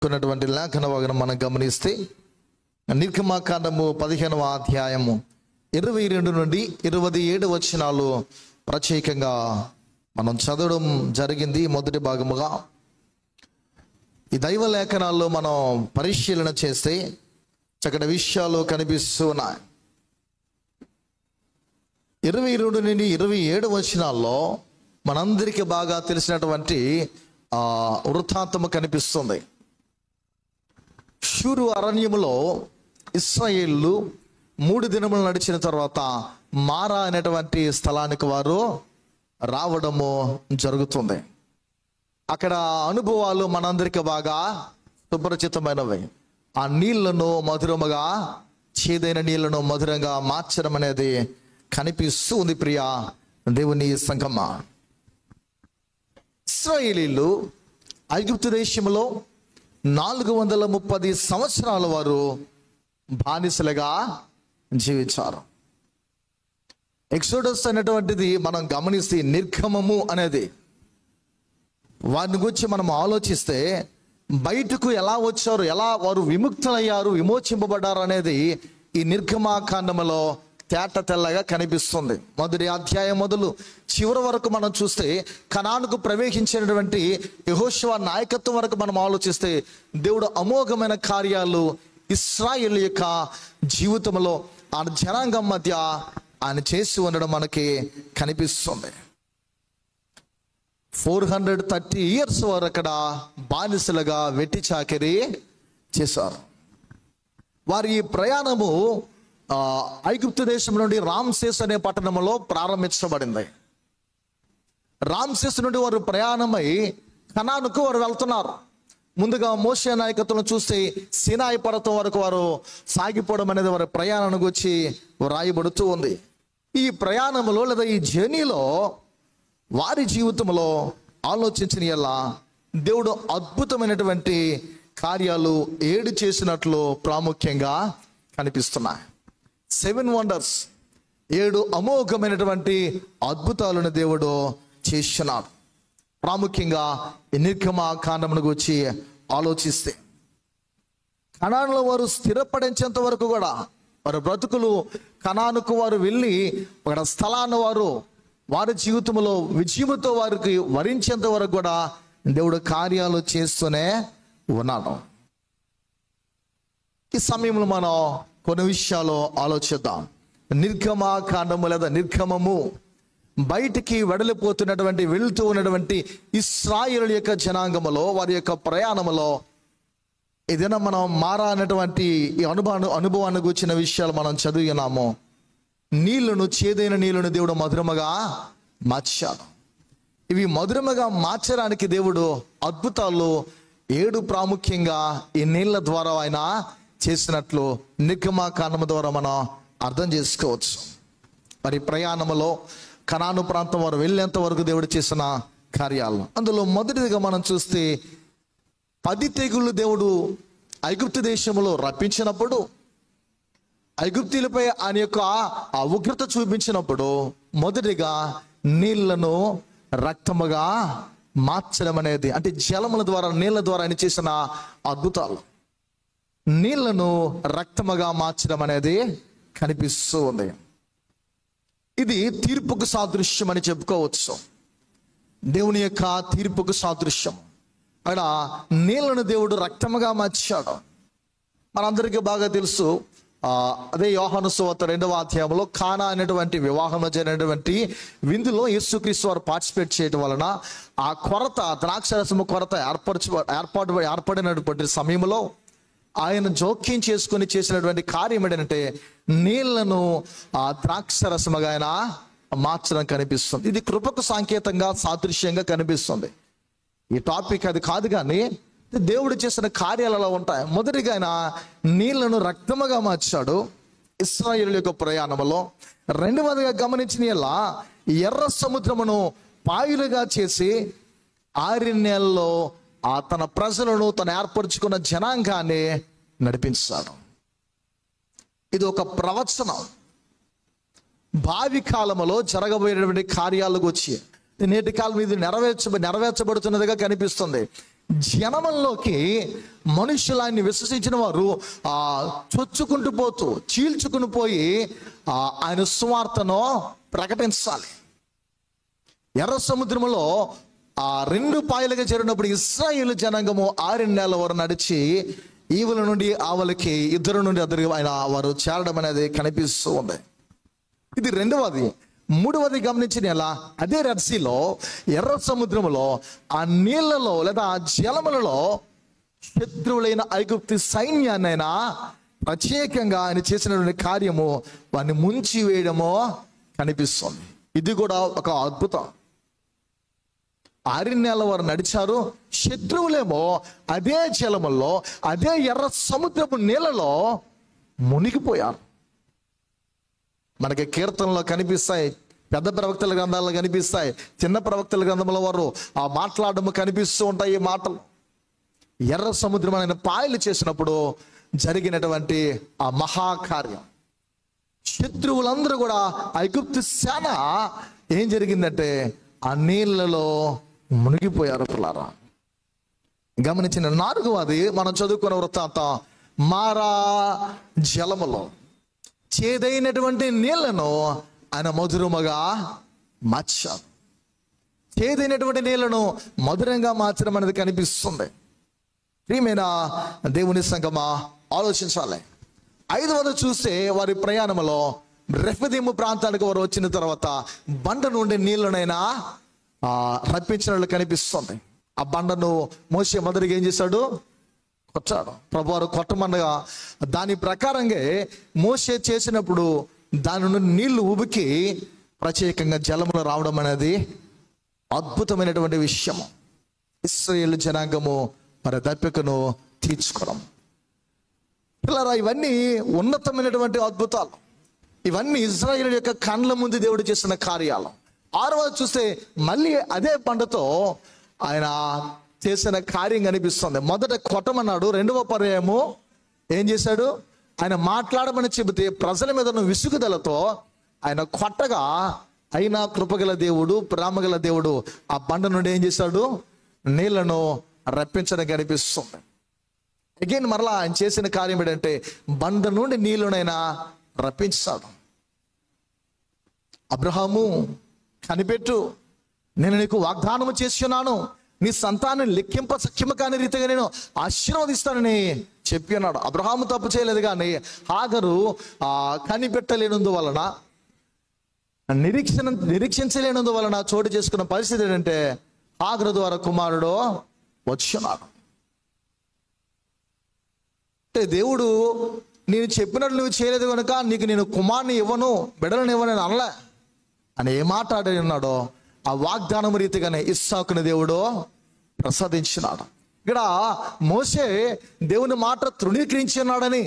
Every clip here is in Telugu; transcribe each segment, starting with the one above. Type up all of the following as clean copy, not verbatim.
నేర్చుకున్నటువంటి లేఖన భాగం మనం గమనిస్తే నిర్గమాకాండము 15వ అధ్యాయము 22 నుండి 27 వచనాలు ప్రత్యేకంగా మనం చదవడం జరిగింది. మొదటి భాగముగా ఈ దైవ లేఖనాల్లో మనం పరిశీలన చేస్తే చక్కటి విషయాలు కనిపిస్తూ ఉన్నాయి. 22 నుండి 27 వచనాల్లో మనందరికీ బాగా తెలిసినటువంటి వృత్తాంతము కనిపిస్తుంది. షూరు అరణ్యములో ఇశ్రాయేలు 3 దినములు నడిచిన తర్వాత మారా అనేటువంటి స్థలానికి వారు రావడము జరుగుతుంది. అక్కడ అనుభవాలు మనందరికీ బాగా సుపరిచితమైనవి. ఆ నీళ్లను మధురముగా, చేదైన నీళ్లను మధురంగా మార్చడం అనేది కనిపిస్తూ ఉంది. ప్రియా దేవుని సంగమా, ఇశ్రాయేలీలు ఐగుప్తు దేశంలో 430 సంవత్సరాల వారు బానిసలుగా జీవించారు. ఎక్సోడస్ అనేటువంటిది మనం గమనిస్తే నిర్గమము అనేది, వారిని గురించి మనం ఆలోచిస్తే బయటకు ఎలా వచ్చారు, ఎలా వారు విముక్తులయ్యారు, విమోచింపబడ్డారు అనేది ఈ నిర్గమాకాండములో తేట తెల్లగా కనిపిస్తుంది. మొదటి అధ్యాయం మొదలు చివరి వరకు మనం చూస్తే కనానుకు ప్రవేశించినటువంటి యెహోషువ నాయకత్వం వరకు మనం ఆలోచిస్తే దేవుడు అమోఘమైన కార్యాలు ఇశ్రాయేలు యొక్క జీవితంలో ఆ జనాంగం మధ్య ఆయన చేసి ఉండడం మనకి కనిపిస్తుంది. 430 years వరకు అక్కడ బానిసలుగా వెట్టి చాకిరీ చేశారు. వారి ఈ ప్రయాణము ఐగుప్తు దేశం నుండి రామ్సేస్ అనే పట్టణంలో ప్రారంభించబడింది. రామ్సేస్ నుండి వారు ప్రయాణమై కనానుకు వారు వెళ్తున్నారు. ముందుగా మోషే నాయకత్వం చూస్తే సీనాయి పర్వతం వరకు వారు సాగిపోవడం అనేది వారి ప్రయాణానికి వచ్చి రాయబడుతూ ఉంది. ఈ ప్రయాణంలో లేదా ఈ జర్నీలో వారి జీవితంలో ఆలోచించిన ఎలా దేవుడు అద్భుతమైనటువంటి కార్యాలు 7 చేసినట్లు ప్రాముఖ్యంగా కనిపిస్తున్నాయి. 7 వండర్స్, 7 అమోఘమైనటువంటి అద్భుతాలను దేవుడు చేస్తున్నాడు. ప్రాముఖ్యంగా ఈ నిర్గమాకాండమును గురించి ఆలోచిస్తే కనానులో వారు స్థిరపడించేంత వరకు కూడా వారి బ్రతుకులు కనానుకు వారు వెళ్ళి ఒక స్థలాన్ని వారి జీవితంలో విజయముతో వారికి వరించేంత వరకు కూడా దేవుడు కార్యాలు చేస్తూనే ఉన్నాడు. ఈ సమయంలో మనం కొన్ని విషయాలు ఆలోచిద్దాం. నిర్గమాకాండము లేదా నిర్గమము బయటికి వెళ్తూ ఉన్నటువంటి ఇశ్రాయేలు యొక్క జనాంగములో వారి యొక్క ప్రయాణములో ఏదైనా మనం మారా అనేటువంటి ఈ అనుభవాన్ని గురించిన విషయాలు మనం చదివినాము. చేదైన నీళ్లను దేవుడు మధురముగా మార్చాడు. ఇవి మధురముగా మార్చడానికి దేవుడు అద్భుతాలు 7 ప్రాముఖ్యంగా ఈ నీళ్ల ద్వారా ఆయన చేసినట్లు నిర్గమాకాండము ద్వారా మనం అర్థం చేసుకోవచ్చు. మరి ప్రయాణములో కనాను ప్రాంతం వారు వెళ్ళేంత వరకు దేవుడు చేసిన కార్యాలు, అందులో మొదటిదిగా మనం చూస్తే 10 తెగుళ్ళు దేవుడు ఐగుప్తు దేశంలో రప్పించినప్పుడు, ఐగుప్తీలపై ఆయన యొక్క ఆ ఉగ్రత చూపించినప్పుడు మొదటిగా నీళ్లను రక్తముగా మార్చడం అనేది, అంటే జలముల ద్వారా నీళ్ల ద్వారా ఆయన చేసిన అద్భుతాలు, నీళ్లను రక్తముగా మార్చడం అనేది కనిపిస్తూ ఉంది. ఇది తీర్పుకు సాదృశ్యం అని చెప్పుకోవచ్చు. దేవుని యొక్క తీర్పుకు సాదృశ్యం. అక్కడ నీళ్లను దేవుడు రక్తముగా మార్చాడు. మనందరికీ బాగా తెలుసు, అదే యోహాను సువార్త 2వ అధ్యాయంలో కానా అనేటువంటి వివాహంలో జరిగినటువంటి విందులో యేసుక్రీస్తు వారు పార్టిసిపేట్ చేయడం వలన ఆ కొరత, ద్రాక్షరసము కొరత ఏర్పడినటువంటి సమయంలో ఆయన జోక్యం చేసుకుని చేసినటువంటి కార్యం ఏంటంటే నీళ్లను ఆ ద్రాక్షరసముగా ఆయన మార్చడం కనిపిస్తుంది. ఇది కృపకు సంకేతంగా సాదృశ్యంగా కనిపిస్తుంది. ఈ టాపిక్ అది కాదు, కానీ దేవుడు చేసిన కార్యాలు అలా ఉంటాయి. మొదటిగా ఆయన నీళ్లను రక్తముగా మార్చాడు ఇశ్రాయేలు యొక్క ప్రయాణంలో. రెండవదిగా గమనించిన ఎలా ఎర్ర సముద్రమును పాయలుగా చేసి 6 నెలల్లో తన ప్రజలను తను ఏర్పరచుకున్న జనాంగాన్ని నడిపించాడు. ఇది ఒక ప్రవచనం. భావి కాలంలో జరగబోయేటువంటి కార్యాలకు వచ్చి నేటి కాలం ఇది నెరవేర్చబడుతున్నదిగా కనిపిస్తుంది. జనమంలోకి మనుషులాన్ని విశ్వసించిన వారు చొచ్చుకుంటూ పోతూ చీల్చుకుని పోయి ఆయన సువార్తను ప్రకటించాలి. ఎర్ర సముద్రంలో రెండు పాయలుగా చేరినప్పుడు ఇశ్రాయేలు జనాంగము 6 నెలల వరకు నడిచి ఈవుల నుండి ఆవలకి ఇద్దరు నుండి అద్దరు ఆయన వారు చేరడం అనేది కనిపిస్తూ ఉంది. ఇది రెండవది. మూడవది గమనించిన ఎలా, అదే రెడ్ సీలో ఎర్ర సముద్రములో ఆ నీళ్లలో లేదా ఆ జలములలో శత్రువులైన ఐగుప్తు సైన్యాన్నైనా ప్రత్యేకంగా ఆయన చేసినటువంటి కార్యము వారిని ముంచి వేయడమో కనిపిస్తుంది. ఇది కూడా ఒక అద్భుతం. 6 నెలల వారు నడిచారు. శత్రువులేమో అదే జలముల్లో అదే ఎర్ర సముద్రపు నీళ్ళలో మునిగిపోయారు. మనకి కీర్తనలో కనిపిస్తాయి, పెద్ద ప్రవక్తల గ్రంథాల్లో కనిపిస్తాయి, చిన్న ప్రవక్తల గ్రంథంలో వారు మాట్లాడము కనిపిస్తూ ఉంటాయి. ఈ మాటలు ఎర్ర సముద్రం ఆయన పాయలు చేసినప్పుడు జరిగినటువంటి ఆ మహాకార్యం. శత్రువులందరూ కూడా ఐగుప్తు సేన ఏం జరిగిందంటే ఆ నీళ్లలో మునిగిపోయారు. పిల్లారా గమనించిన 4వది మనం చదువుకున్న వృత్తాంతం, మారా జలములో చేదైనటువంటి నీళ్లను ఆయన మధురముగా మార్చారు. చేదైనటువంటి నీళ్లను మధురంగా మార్చడం అనేది కనిపిస్తుంది. ప్రియమైన దేవుని సంగమా, ఆలోచించాలి. 5వది చూస్తే వారి ప్రయాణంలో రెఫదీము ప్రాంతానికి వారు వచ్చిన తర్వాత బండ నుండి నీళ్లనైనా రప్పించినట్లు కనిపిస్తుంది. ఆ బండను మోసే మొదటిగా ఏం చేశాడు? కొట్టాడు. ప్రభు వారు కొట్టమనగా దాని ప్రకారంగా మోసే చేసినప్పుడు దాని నుండి నీళ్లు ఉబికి ప్రత్యేకంగా జలములు రావడం అనేది అద్భుతమైనటువంటి విషయం. ఇశ్రాయేలు జనాంగము మరి దప్పికను తీర్చుకోవడం. పిల్లరా, ఇవన్నీ ఉన్నతమైనటువంటి అద్భుతాలు. ఇవన్నీ ఇశ్రాయేలు యొక్క కండ్ల ముందు దేవుడు చేసిన కార్యాలు. 6వది చూస్తే మళ్ళీ అదే బండతో ఆయన చేసిన కార్యం కనిపిస్తుంది. మొదట కొట్టమన్నాడు. 2వ పర్యాయము ఏం చేశాడు? ఆయన మాట్లాడమని చెబితే ప్రజల మీద విసుగుదలతో ఆయన కొట్టగా అయినా కృపగల దేవుడు, ప్రేమగల దేవుడు ఆ బండ నుండి ఏం చేశాడు? నీళ్లను రప్పించడం కనిపిస్తుంది. అగైన్ మరలా ఆయన చేసిన కార్యం ఏంటంటే బండ నుండి నీళ్లనైనా రప్పించాడు. అబ్రహాము, కనిపెట్టు, నేను నీకు వాగ్దానము చేస్తున్నాను, నీ సంతానం లెక్కింప సఖ్యము కాని రీతిగా నేను ఆశీర్వదిస్తానని చెప్పి అన్నాడు. అబ్రహాము తప్పు చేయలేదు, కానీ హాగరు కనిపెట్టలేనందు వలన, నిరీక్షించలేనందు వలన చోటు చేసుకున్న పరిస్థితి ఏంటంటే హాగరు ద్వారా కుమారుడు వచ్చున్నాడు. అంటే దేవుడు నేను చెప్పినట్లు నువ్వు చేయలేదు కనుక నీకు నేను కుమారుని ఇవ్వను, బిడ్డలను ఇవ్వను అని అనలే. అని ఏ మాట్లాడి ఉన్నాడో ఆ వాగ్దానం రీతిగానే ఇస్సాకుని దేవుడు ప్రసాదించినాడు. ఇక్కడ మోసే దేవుని మాట తృణీకరించి ఉన్నాడని,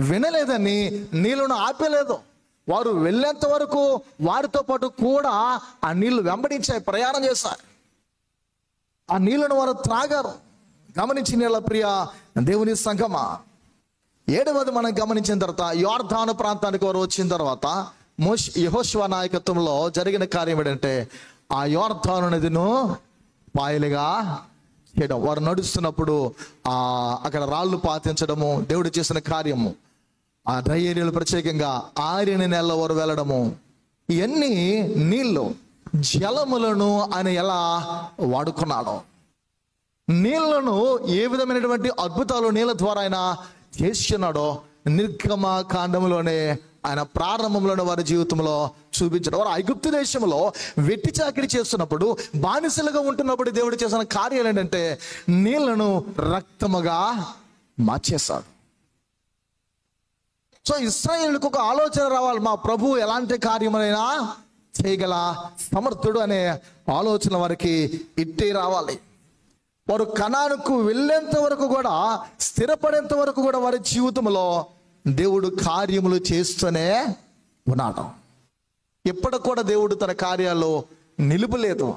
వినలేదని నీళ్లను ఆపేలేదు. వారు వెళ్ళేంత వరకు వారితో పాటు కూడా ఆ నీళ్లు వెంబడించాయి, ప్రయాణం చేశారు. ఆ నీళ్లను వారు త్రాగారు. గమనించిన నీళ్ళ ప్రియ దేవుని సంగమా, 7వది మనం గమనించిన తర్వాత యోర్దాను ప్రాంతానికి వారు వచ్చిన తర్వాత యెహోషువ నాయకత్వంలో జరిగిన కార్యం ఏంటంటే ఆ యోర్దాను నదిను పాయలుగా చేయడం. వారు నడుస్తున్నప్పుడు అక్కడ రాళ్ళు పాతించడము దేవుడు చేసిన కార్యము. ఆ డ్రై ఏరియాలు ప్రత్యేకంగా 6 నెలల వారు వెళ్ళడము. ఇవన్నీ నీళ్ళు జలములను ఆయన ఎలా వాడుకున్నాడో, నీళ్లను ఏ విధమైనటువంటి అద్భుతాలు నీళ్ళ ద్వారా ఆయన చేస్తున్నాడో నిర్గమ కాండంలోనే ఆయన ప్రారంభంలోనే వారి జీవితంలో చూపించడం. వారు ఐగుప్తు దేశంలో వెట్టి చాకిరి చేస్తున్నప్పుడు, బానిసలుగా ఉంటున్నప్పుడు దేవుడు చేసిన కార్యాలు ఏంటంటే నీళ్లను రక్తముగా మార్చేశాడు. సో ఇశ్రాయేలుకు ఒక ఆలోచన రావాలి, మా ప్రభు ఎలాంటి కార్యమైనా చేయగల సమర్థుడు అనే ఆలోచన వారికి ఇట్టే రావాలి. వారు కనానుకు వెళ్ళేంత వరకు కూడా, స్థిరపడేంత వరకు కూడా వారి జీవితంలో దేవుడు కార్యములు చేస్తూనే ఉన్నాడు. ఇప్పటికి కూడా దేవుడు తన కార్యాలు నిలుపలేదు,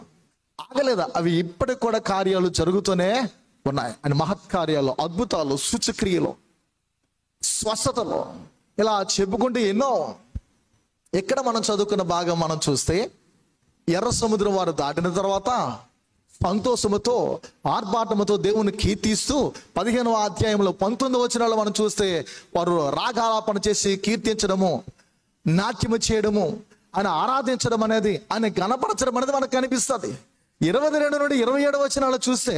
ఆగలేదు. అవి ఇప్పటికి కూడా కార్యాలు జరుగుతూనే ఉన్నాయి. అని మహత్కార్యాలు, అద్భుతాలు, సూచక్రియలు, స్వస్థతలు, ఇలా చెప్పుకుంటే ఎన్నో. ఇక్కడ మనం చదువుకున్న భాగం మనం చూస్తే ఎర్ర సముద్రం వారు దాటిన తర్వాత సంతోషముతో ఆర్భాటముతో దేవుని కీర్తిస్తూ 15వ అధ్యాయంలో 19వ వచనంలో మనం చూస్తే వారు రాగాలాపన చేసి కీర్తించడము, నాట్యము చేయడము, ఆయన ఆరాధించడం అనేది, ఆయన గణపరచడం అనేది మనకు కనిపిస్తుంది. 22 నుండి 27 వచనాలు చూస్తే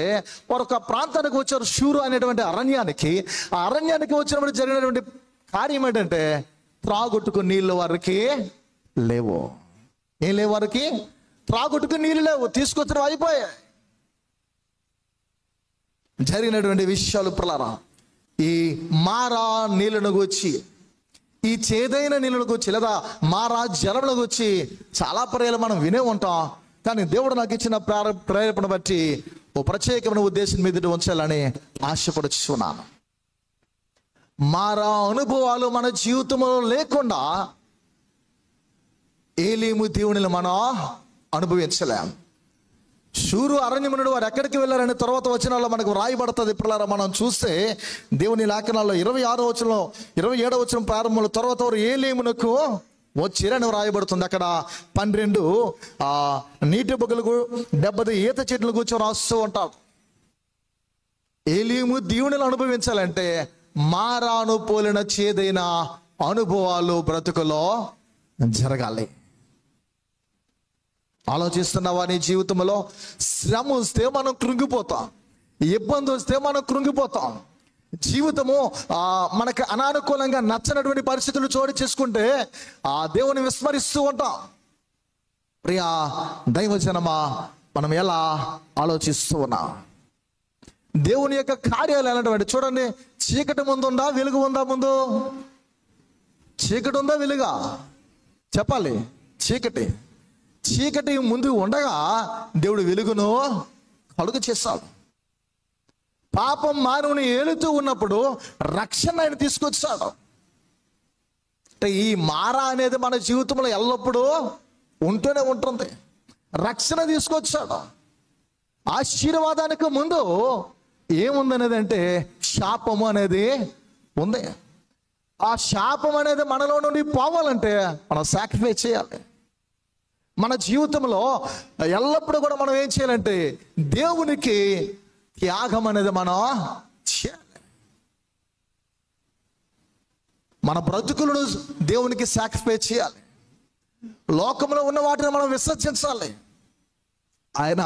వారు ఒక ప్రాంతానికి వచ్చారు, షూరు అనేటువంటి అరణ్యానికి. ఆ అరణ్యానికి వచ్చినప్పుడు జరిగినటువంటి కార్యం ఏంటంటే త్రాగుట్టుకు నీళ్ళు వారికి లేవు. ఏం లేవు వారికి? త్రాగుట్టుకు నీళ్ళు లేవు, తీసుకొచ్చిన అయిపోయాయి. జరిగినటువంటి విషయాలు ప్రలారా, ఈ మారా నీళ్ళను గుచ్చి, ఈ చేదైన నీళ్ళను గుచ్చి, లేదా మారా జలమును గుచ్చి చాలా పర్యాలు మనం వినే ఉంటాం. కానీ దేవుడు నాకు ఇచ్చిన ప్రేరేపణ బట్టి ఓ ప్రత్యేకమైన ఉద్దేశం మీద ఉంచాలని ఆశపడుచున్నాను. మారా అనుభవాలు మన జీవితంలో లేకుండా ఏలీము దేవునిని మనం అనుభవించలేం. షూరు అరణ్యమునుడు వారు ఎక్కడికి వెళ్ళారని తర్వాత వచనాల్లో మనకు రాయబడుతుంది. పిల్లరా, మనం చూస్తే దేవుని లేఖనాల్లో 26వ వచనంలో 27వ వచనం ప్రారంభంలో తర్వాత వారు ఏలీమునకు వచ్చిరని రాయబడుతుంది. అక్కడ 12 నీటి బొగ్గలకు 70 ఈత చెట్లు కూర్చొని రాస్తూ ఉంటారు. ఏలీము దేవునిని అనుభవించాలంటే మారాను పోలిన చేదైన అనుభవాలు బ్రతుకులో జరగాలి. ఆలోచిస్తున్నావా? నీ జీవితంలో శ్రమ వస్తే మనం కృంగిపోతాం, ఇబ్బంది వస్తే మనం కృంగిపోతాం. జీవితము మనకు అనానుకూలంగా నచ్చనటువంటి పరిస్థితులు చోటు చేసుకుంటే ఆ దేవుని విస్మరిస్తూ ఉంటాం. ప్రియా దైవజనమా, మనం ఎలా ఆలోచిస్తూ ఉన్నాం? దేవుని యొక్క కార్యాలు ఎలాంటివంటే, చూడండి, చీకటి ముందు ఉందా, వెలుగు ఉందా? ముందు చీకటి ఉందా, వెలుగా? చెప్పాలి. చీకటి ముందు ఉండగా దేవుడు వెలుగును కలుగు చేస్తాడు. పాపం మానవుని ఏలుతూ ఉన్నప్పుడు రక్షణ ఆయన తీసుకొచ్చాడు. అంటే ఈ మారా అనేది మన జీవితంలో ఎల్లప్పుడూ ఉంటూనే ఉంటుంది. రక్షణ తీసుకొచ్చాడు. ఆశీర్వాదానికి ముందు ఏముందనేది అంటే శాపము అనేది ఉంది. ఆ శాపం అనేది మనలో నుండి పోవాలంటే మనం సాక్రిఫైస్ చేయాలి. మన జీవితంలో ఎల్లప్పుడూ కూడా మనం ఏం చేయాలంటే దేవునికి త్యాగం అనేది మనం చేయాలి. మన బ్రతుకులను దేవునికి సాక్రిఫైస్ చేయాలి. లోకంలో ఉన్న వాటిని మనం విసర్జించాలి. ఆయన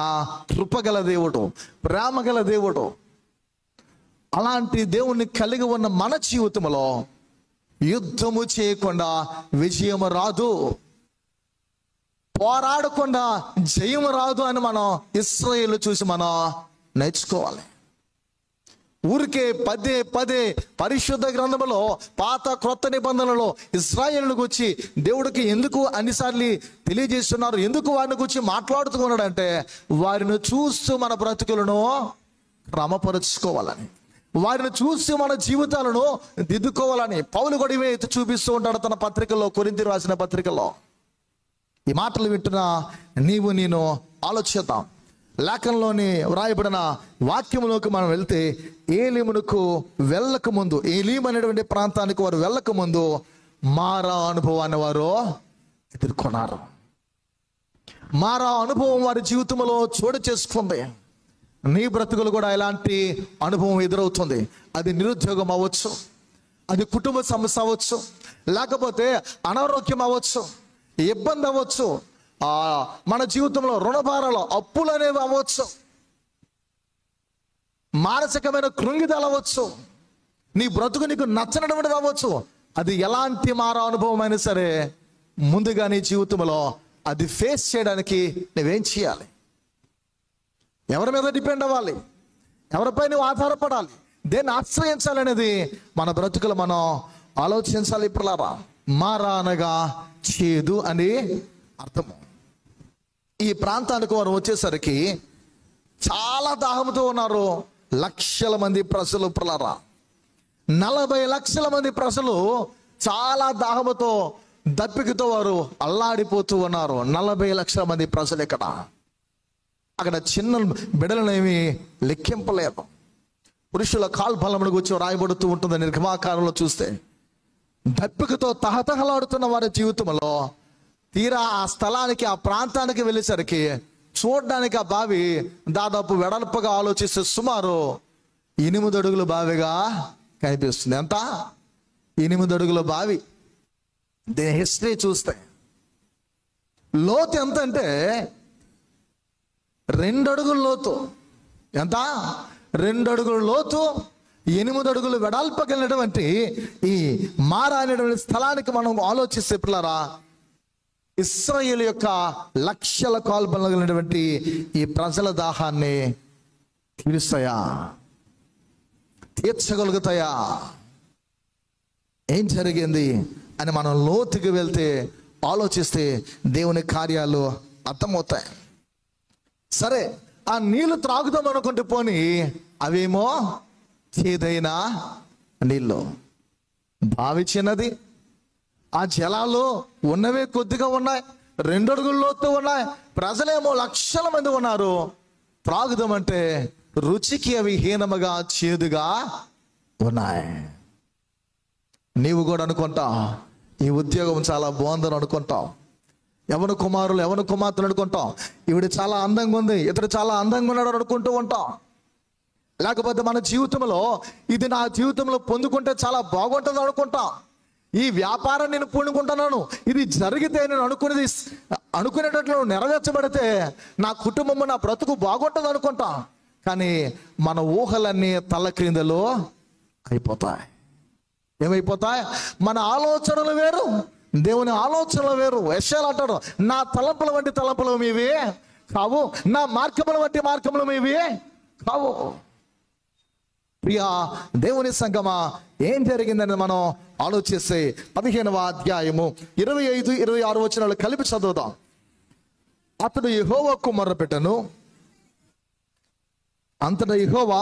కృపగల దేవుడు, ప్రేమగల దేవుడు. అలాంటి దేవుణ్ణి కలిగి ఉన్న మన జీవితంలో యుద్ధము చేయకుండా విజయము రాదు, పోరాడకుండా జయము రాదు అని మనం ఇశ్రాయేలు చూసి మనం నేర్చుకోవాలి. ఊరికే పదే పరిశుద్ధ గ్రంథంలో పాత క్రొత్త నిబంధనలో ఇశ్రాయేలుకు వచ్చి దేవుడికి ఎందుకు అన్నిసార్లు తెలియజేస్తున్నారు, ఎందుకు వారిని గురించి మాట్లాడుతూ ఉన్నాడంటే వారిని చూస్తూ మన బ్రతుకులను క్రమపరుచుకోవాలని, వారిని చూసి మన జీవితాలను దిద్దుకోవాలని పౌలు కూడా ఇవే ఎత్తి చూపిస్తూ ఉంటాడు తన పత్రికల్లో, కొరింథీ రాసిన పత్రికలో. ఈ మాటలు వింటున్నా నీవు నేను ఆలోచిద్దాం. లేఖనంలోని వ్రాయబడిన వాక్యంలోకి మనం వెళ్తే ఏలీమునకు వెళ్ళక ముందు, ఏలీం అనేటువంటి ప్రాంతానికి వారు వెళ్ళక ముందు మారా అనుభవాన్ని వారు ఎదుర్కొన్నారు. మారా అనుభవం వారి జీవితంలో చోటు చేసుకుంది. నీ బ్రతుకులు కూడా ఎలాంటి అనుభవం ఎదురవుతుంది. అది నిరుద్యోగం అవ్వచ్చు, అది కుటుంబ సమస్య అవ్వచ్చు, లేకపోతే అనారోగ్యం అవ్వచ్చు, ఇబ్బంది అవ్వచ్చు, మన జీవితంలో రుణభారాలు అప్పులు అనేవి అవ్వచ్చు, మానసికమైన కృంగిదలు అవ్వచ్చు, నీ బ్రతుకు నీకు నచ్చనటువంటిది అవ్వచ్చు. అది ఎలాంటి మారా అనుభవం అయినా సరే ముందుగా నీ జీవితంలో అది ఫేస్ చేయడానికి నువ్వేం చేయాలి? ఎవరి మీద డిపెండ్ అవ్వాలి? ఎవరిపై నువ్వు ఆధారపడాలి? దేన్ని ఆశ్రయించాలనేది మన బ్రతుకులు మనం ఆలోచించాలి. ఇప్పుడు మారా అనగా చేదు అని అర్థము. ఈ ప్రాంతానికి వారు వచ్చేసరికి చాలా దాహంతో ఉన్నారు. లక్షల మంది ప్రజలు, ప్రలరా 40 లక్షల మంది ప్రజలు చాలా దాహముతో దప్పికతో వారు అల్లాడిపోతూ ఉన్నారు. 40 లక్షల మంది ప్రజలు. అక్కడ చిన్న బిడలనేమి లెక్కింపలేదు. పురుషుల కాల్బలమును గురించి రాయబడుతూ ఉంటుంది నిర్గమాకారంలో చూస్తే. దప్పికతో తహతహలాడుతున్న వారి జీవితంలో తీరా ఆ స్థలానికి, ఆ ప్రాంతానికి వెళ్ళేసరికి చూడడానికి ఆ బావి దాదాపు వెడల్పుగా ఆలోచిస్తే సుమారు 8 అడుగుల బావిగా కనిపిస్తుంది. ఎంత? 8 అడుగుల బావి. దీని హిస్టరీ చూస్తే లోతు ఎంత అంటే 2 అడుగుల లోతు. ఎంత? 2 అడుగుల లోతు, 8 అడుగులు వెడల్పగలిగినటువంటి ఈ మారా అనేటువంటి స్థలానికి మనం ఆలోచిస్తే పిల్లరా, ఇశ్రాయేలు యొక్క లక్షల కాల్బలం కలిగినటువంటి ఈ ప్రజల దాహాన్ని తీర్చగలుగుతాయా? ఏం జరిగింది అని మనం లోతుకి వెళ్తే ఆలోచిస్తే దేవుని కార్యాలు అర్థమవుతాయి. సరే, ఆ నీళ్లు త్రాగుదాం అనుకుంటే పోని అవేమో చేదైన నీళ్ళు. బావి చిన్నది, ఆ జలాలు ఉన్నవే కొద్దిగా ఉన్నాయి, 2 అడుగుల లోతు ఉన్నాయి. ప్రజలేమో లక్షల మంది ఉన్నారు. త్రాగుదామంటే రుచికి అవి హీనముగా చేదుగా ఉన్నాయి. నీవు కూడా అనుకుంటావు ఈ ఉద్యోగం చాలా బాగుందని అనుకుంటావు, యవన కుమారులు యవన కుమార్తెలు అనుకుంటాం, ఈవిడ చాలా అందంగా ఉంది, ఇతడు చాలా అందంగా ఉన్నాడు అనుకుంటూ ఉంటాం. లేకపోతే మన జీవితంలో ఇది నా జీవితంలో పొందుకుంటే చాలా బాగుంటుంది అనుకుంటాం. ఈ వ్యాపారం నేను పూనుకుంటున్నాను, ఇది జరిగితే నేను అనుకునేటట్లు నెరవేర్చబడితే నా కుటుంబము నా బ్రతుకు బాగుంటుంది అనుకుంటాం. కానీ మన ఊహలన్నీ తలక్రిందలో అయిపోతాయి. ఏమైపోతాయి? మన ఆలోచనలు వేరు, దేవుని ఆలోచనలు వేరు. యెషయా అంటాడు, నా తలంపుల వంటి తలంపులు మీవి కావు, నా మార్గముల వంటి మార్గములు మీవి కావు. ప్రియా దేవుని సంగమా, ఏం జరిగిందని మనం ఆలోచిస్తే 15వ అధ్యాయము 25, 26 వచనాలు కలిపి చదువుదాం. అతడు యెహోవాకు మొర్రపెట్టెను, అంతటా యెహోవా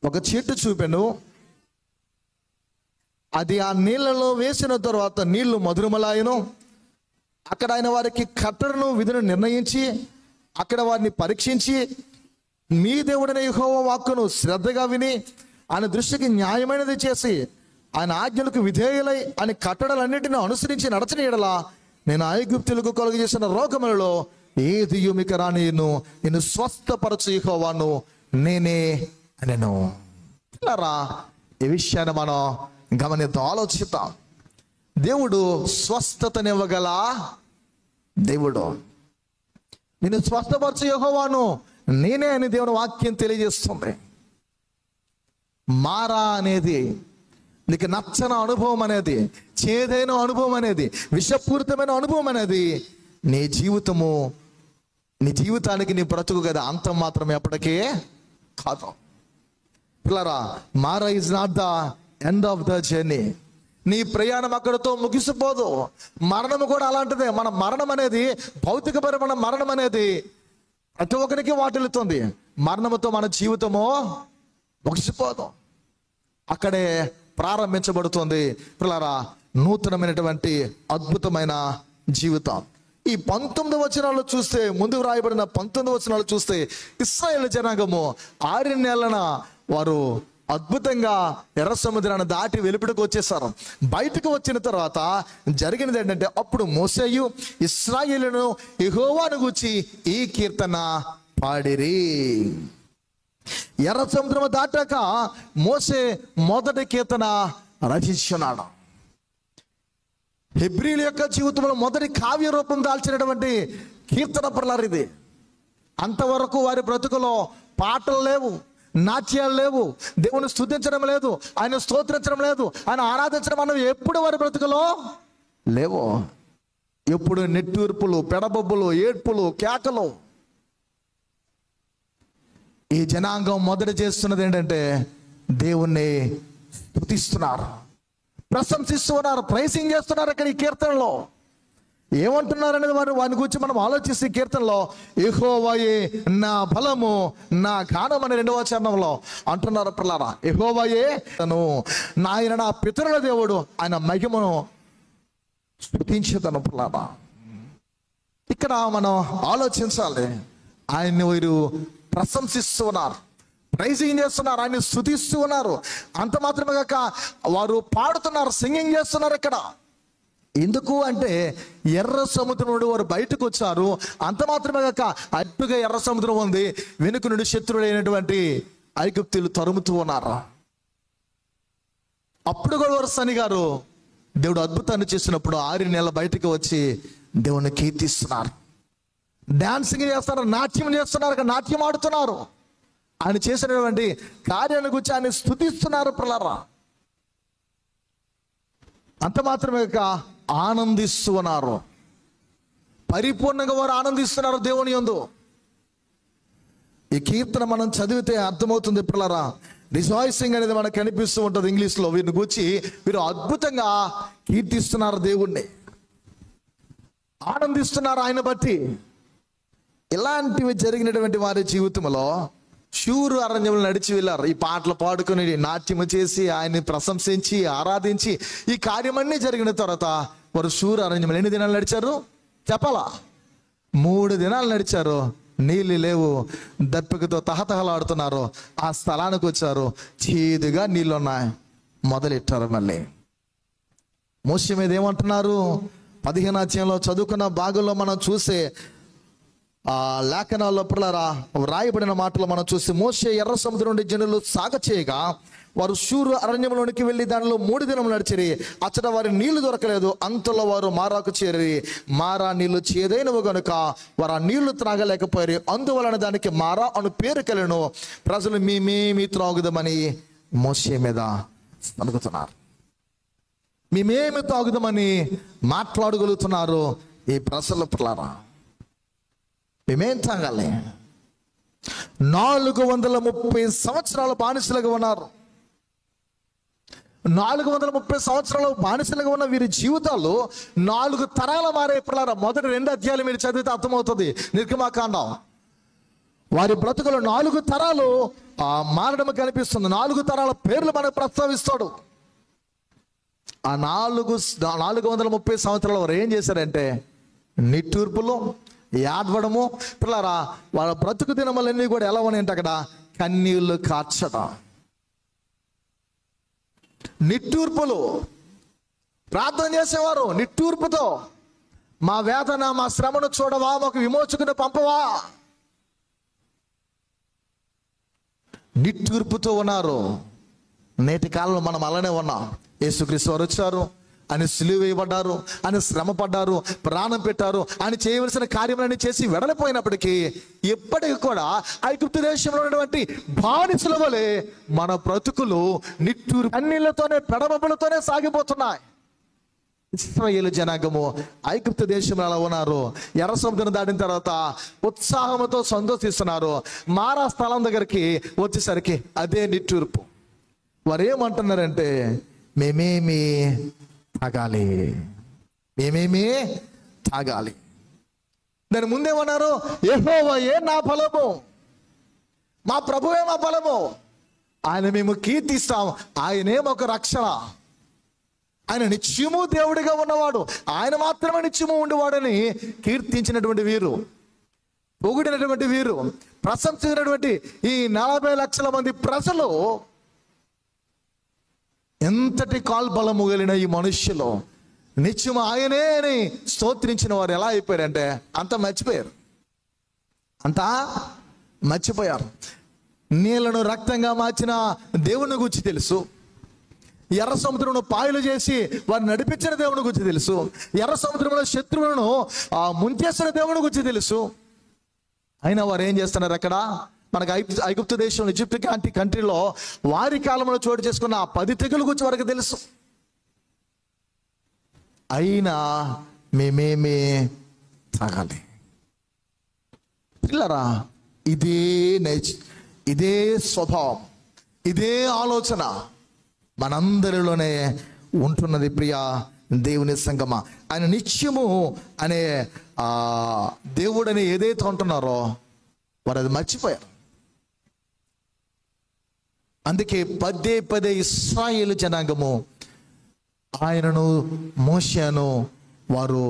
ఒక చెట్టు చూపెను, అది ఆ నీళ్లలో వేసిన తర్వాత నీళ్లు మధురములాయను. అక్కడ ఆయన వారికి కట్టడను విధిని నిర్ణయించి అక్కడ వారిని పరీక్షించి, మీ దేవుడైన యెహోవా వాక్కును శ్రద్ధగా విని ఆయన దృష్టికి న్యాయమైనది చేసి ఆయన ఆజ్ఞలకు విధేయులై ఆయన కట్టడలన్నిటిని అనుసరించి నడచని యెడల నేను ఐగుప్తులకు కలుగజేసిన రోగములలో ఏదియు మీకు రానియును, నేను స్వస్థపరచు యెహోవాను నేనే అనెను. పిల్లరా, ఈ విషయాన్ని మనం గమనిద్దాం, ఆలోచిద్దాం. దేవుడు స్వస్థతనివ్వగల దేవుడు. నేను స్వస్థపరచు యెహోవాను నేనే అని దేవుని వాక్యం తెలియజేస్తుంది. మారా అనేది, నీకు నచ్చని అనుభవం అనేది, చేదైన అనుభవం అనేది, విషపూరితమైన అనుభవం అనేది నీ జీవితానికి నీ బ్రతుకు కదా, అంతం మాత్రం ఎప్పటికీ కాదు. పిల్లరా, మారా is not the end of the journey. నీ ప్రయాణం అక్కడితో ముగిసిపోదు. మరణము కూడా అలాంటిదే. మన మరణం అనేది, భౌతికపరమైన మరణం అనేది ప్రతి ఒక్కరికి వాటిల్లుతుంది. మరణముతో మన జీవితము ముగిసిపోదు, అక్కడే ప్రారంభించబడుతుంది. పిల్లరా, నూతనమైనటువంటి అద్భుతమైన జీవితం. ఈ 19 వచనాలు చూస్తే, ముందుకు రాయబడిన 19 వచనాలు చూస్తే, ఇశ్రాయేలు జనాంగము 6 నెలల వారు అద్భుతంగా ఎర్ర సముద్రాన్ని దాటి వెలుపడికి వచ్చేసారు. బయటకు వచ్చిన తర్వాత జరిగినది ఏంటంటే, అప్పుడు మోషేయు ఇశ్రాయేలును యెహోవాను గూర్చి ఈ కీర్తన పాడిరి. ఎర్ర సముద్రం దాటాక మోషే మొదటి కీర్తన రచించున్నాడు. హెబ్రీల యొక్క జీవితంలో మొదటి కావ్య రూపం దాల్చినటువంటి కీర్తన పర్లారు ఇది. అంతవరకు వారి బ్రతుకులో పాటలు లేవు, నాట్యాలు లేవు, దేవుని స్తుతించడం లేదు, ఆయన స్తోత్రించడం లేదు, ఆయన ఆరాధించడం అన్నవి ఎప్పుడు వారి బ్రతుకులో లేవు. ఎప్పుడు నెట్టూర్పులు, పెడబొబ్బులు, ఏడ్పులు, కేకలు. ఈ జనాంగం మొదట చేస్తున్నది ఏంటంటే, దేవుణ్ణి స్తుతిస్తున్నారు, ప్రశంసిస్తున్నారు, ప్రైసింగ్ చేస్తున్నారు. ఇక్కడ ఈ కీర్తనలో ఏమంటున్నారు అనేది వారి గురించి మనం ఆలోచిస్తే, కీర్తనలో యెహోవాయే నా బలము నా గానం అనే 2వ చరణంలో అంటున్నారు. పిల్లరా, యెహోవాయే ఆయన నా పితరుల దేవుడు, ఆయన మహిమను స్తుతించేదను. పిల్లరా, ఇక్కడ మనం ఆలోచించాలి. ఆయన్ని వీరు ప్రశంసిస్తూ ఉన్నారు, ప్రైజింగ్ చేస్తున్నారు, ఆయన్ని స్తుతిస్తూ ఉన్నారు. అంత మాత్రమే కాక వారు పాడుతున్నారు, సింగింగ్ చేస్తున్నారు. ఇక్కడ ఎందుకు అంటే ఎర్ర సముద్రం నుండి వారు బయటకు వచ్చారు. అంత మాత్రమే కాక అడ్డుగా ఎర్ర సముద్రం ఉంది, వెనుక నుండి శత్రువులైనటువంటి ఐగుప్తీయులు తరుముతూ ఉన్నారు. అప్పుడు కూడా వారు సనిగారు. దేవుడు అద్భుతాన్ని చేసినప్పుడు 6 నెలల బయటకు వచ్చి దేవుని కీర్తిస్తున్నారు, డాన్సింగ్ చేస్తున్నారు, నాట్యం చేస్తున్నారు, నాట్యం ఆడుతున్నారు. ఆయన చేసినటువంటి కార్యాన్ని గురించి ఆయన స్తుతిస్తున్నారు పిల్లరా. అంత మాత్రమే కాక ఆనందిస్తూ ఉన్నారు. పరిపూర్ణంగా వారు ఆనందిస్తున్నారు దేవుని యందు. ఈ కీర్తన మనం చదివితే అర్థమవుతుంది పిల్లరా. రిజాయిసింగ్ అనేది మనకు కనిపిస్తూ ఉంటుంది ఇంగ్లీష్లో. వీరిని గురించి వీరు అద్భుతంగా కీర్తిస్తున్నారు దేవుణ్ణి, ఆనందిస్తున్నారు ఆయన బట్టి. ఇలాంటివి జరిగినటువంటి వారి జీవితంలో షూరు అరణ్యంలో నడిచి వెళ్ళారు. ఈ పాటలు పాడుకొని నాట్యము చేసి ఆయన్ని ప్రశంసించి ఆరాధించి ఈ కార్యమన్నీ జరిగిన తర్వాత వారు షూరు అరణ్యంలో ఎన్ని దినాలు నడిచారు చెప్పాలా? 3 దినాలు నడిచారు. నీళ్ళు లేవు, దప్పికతో తహతహలాడుతున్నారు. ఆ స్థలానికి వచ్చారు, చేదుగా నీళ్ళు ఉన్నాయి. మొదలెట్టారు మళ్ళీ. మోషే మీద ఏమంటున్నారు? 15వ అధ్యాయంలో చదువుకున్న భాగంలో మనం చూసే ఆ లేఖనాల్లో పిల్లరా రాయబడిన మాటలు మనం చూసి, మోషే ఎర్ర సముద్రం నుండి జనులు సాగచేయగా వారు షూరు అరణ్యంలోనికి వెళ్ళి దానిలో 3 దినములు నడిచిరి. అచ్చట వారి నీళ్లు దొరకలేదు. అంతలో వారు మారాకు చేరి, మారా నీళ్లు చేదైనవి గనుక వారు ఆ నీళ్లు త్రాగలేకపోయారు. అందువలన దానికి మారా అను పేరు కలిగిన ప్రజలు మేమేమి త్రాగుదామని మోషే మీద పలుకుతున్నారు. మేమేమి తాగుదామని మాట్లాడగలుగుతున్నారు ఈ ప్రజల పిల్లరా. మేమేం తాగాలి? 430 సంవత్సరాలు బానిసలుగా ఉన్నారు. 430 సంవత్సరాలు బానిసలుగా ఉన్న వీరి జీవితాలు 4 తరాల మారే పిల్లరా. మొదటి 2 అధ్యాయాలు మీరు చదివితే అర్థమవుతుంది నిర్గమాకాండం. వారి బ్రతుకులు 4 తరాలు మారడం కనిపిస్తుంది. 4 తరాల పేర్లు మనకు ప్రస్తావిస్తాడు. ఆ 430 సంవత్సరాలు వారు ఏం చేశారంటే నిట్టూర్పులు, ఏడవడము పిల్లరా. వాళ్ళ బ్రతుకు దినములన్నీ కూడా ఎలా ఉన్నాయంటే అక్కడ కన్నీళ్లు కార్చడం, నిట్టూర్పులు. ప్రార్థన చేసేవారు నిట్టూర్పుతో, మా వేదన మా శ్రమను చూడవా, మాకు విమోచకుని పంపవా. నిట్టూర్పుతో ఉన్నారు. నేటి కాలంలో మనం అలానే ఉన్నాం. యేసుక్రీస్తు వారు వచ్చారు, ఆయన సిలువ వేయబడ్డారు, ఆయన శ్రమ పడ్డారు, ప్రాణం పెట్టారు, ఆయన చేయవలసిన కార్యములన్నీ చేసి వెడలిపోయినప్పటికీ ఎప్పటికీ కూడా ఐగుప్తు దేశంలో ఉన్నటువంటి బానిసల వలె మన బ్రతుకులు నిట్టూరు కన్నీళ్లతోనే పెడబొబ్బలతోనే సాగిపోతున్నాయి. ఇశ్రాయేలు జనాంగము ఐగుప్తు దేశంలో అలా ఉన్నారు. ఎర్ర సముద్రం దాటిన తర్వాత ఉత్సాహంతో సంతోషిస్తున్నారు. మారా స్థలం దగ్గరికి వచ్చేసరికి అదే నిట్టూర్పు. వారు ఏమంటున్నారంటే మేమేమి తాగాలి, మేమేమి తాగాలి. దాని ముందేమన్నారు? యెహోవాయే నా బలము, మా ప్రభువే మా బలము, ఆయన మేము కీర్తిస్తాం, ఆయనే మాకు రక్షణ, ఆయన నిత్యము దేవుడిగా ఉన్నవాడు, ఆయన మాత్రమే నిత్యము ఉండేవాడని కీర్తించినటువంటి వీరు, పొగిడినటువంటి వీరు, ప్రశంసించినటువంటి ఈ 40 లక్షల మంది ప్రజలు ఎంతటి కాల్బలము కలిగిన ఈ మనుష్యులు నిత్యం ఆయనే అని స్తోత్రించిన వారు ఎలా అయిపోయారంటే అంతా మర్చిపోయారు. నీళ్లను రక్తంగా మార్చిన దేవుని గురించి తెలుసు, ఎర్ర సముద్రంలో పాయలు చేసి వారిని నడిపించిన దేవుని గురించి తెలుసు, ఎర్ర సముద్రంలో శత్రువులను ముంచేసిన దేవుని గురించి తెలుసు. అయినా వారు ఏం చేస్తున్నారు? అక్కడ మనకు ఐగుప్తు దేశం, ఈజిప్ట్ కంట్రీలో వారి కాలంలో చోటు చేసుకున్న 10 తెగులు గురించి వారికి తెలుసు. అయినా మేమేమి తాగాలి పిల్లరా. ఇదే స్వభావం, ఇదే ఆలోచన మనందరిలోనే ఉంటున్నది ప్రియా దేవుని సంగమా. ఆయన నిత్యము అనే దేవుడని ఏదైతే ఉంటున్నారో వారు అది మర్చిపోయారు. అందుకే పదే ఇశ్రాయేలు జనాంగము ఆయనను మోషేను వారు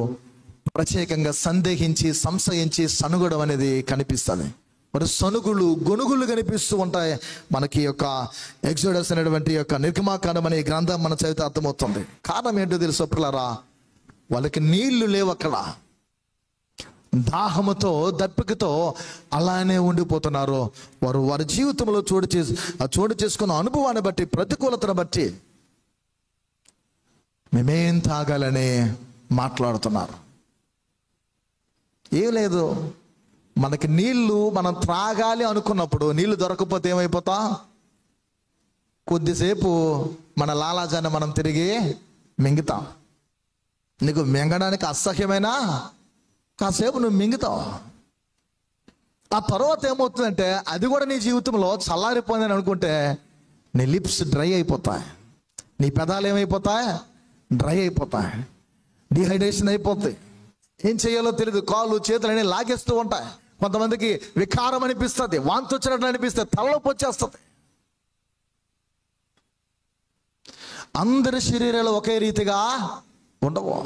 ప్రత్యేకంగా సందేహించి సంశయించి సనుగడం అనేది కనిపిస్తుంది. మరి సనుగులు గొనుగులు కనిపిస్తూ ఉంటాయి మనకి. యొక్క ఎక్సోడస్ అనేటువంటి యొక్క నిర్గమాకాండం అనే గ్రంథం మన చదివితే అర్థమవుతుంది. కారణం ఏంటో తెలుసు పిల్లరా, వాళ్ళకి నీళ్లు లేవు, అక్కడ దాహముతో దప్పికతో అలానే ఉండిపోతున్నారు. వారు వారి జీవితంలో చోటు చేసుకున్న అనుభవాన్ని బట్టి, ప్రతికూలతను బట్టి మేమేం తాగాలని మాట్లాడుతున్నారు. ఏం లేదు, మనకి నీళ్లు మనం త్రాగాలి అనుకున్నప్పుడు నీళ్లు దొరకకపోతే ఏమైపోతా, కొద్దిసేపు మన లాలాజాన్ని మనం తిరిగి మింగుతాం. నీకు మింగడానికి అసహ్యమైనా కాసేపు నువ్వు మింగుతావు. ఆ తర్వాత ఏమవుతుందంటే అది కూడా నీ జీవితంలో చల్లారిపోయిందని అనుకుంటే నీ లిప్స్ డ్రై అయిపోతాయి, నీ పెదాలు ఏమైపోతాయి, డ్రై అయిపోతాయి, డిహైడ్రేషన్ అయిపోతాయి. ఏం చేయాలో తెలియదు, కాళ్ళు చేతులు అనేవి లాగేస్తూ ఉంటాయి. కొంతమందికి వికారం అనిపిస్తుంది, వాంతి వచ్చినట్లు అనిపిస్తుంది, తలనొప్పి వచ్చేస్తుంది. అందరి శరీరాలు ఒకే రీతిగా ఉండవు.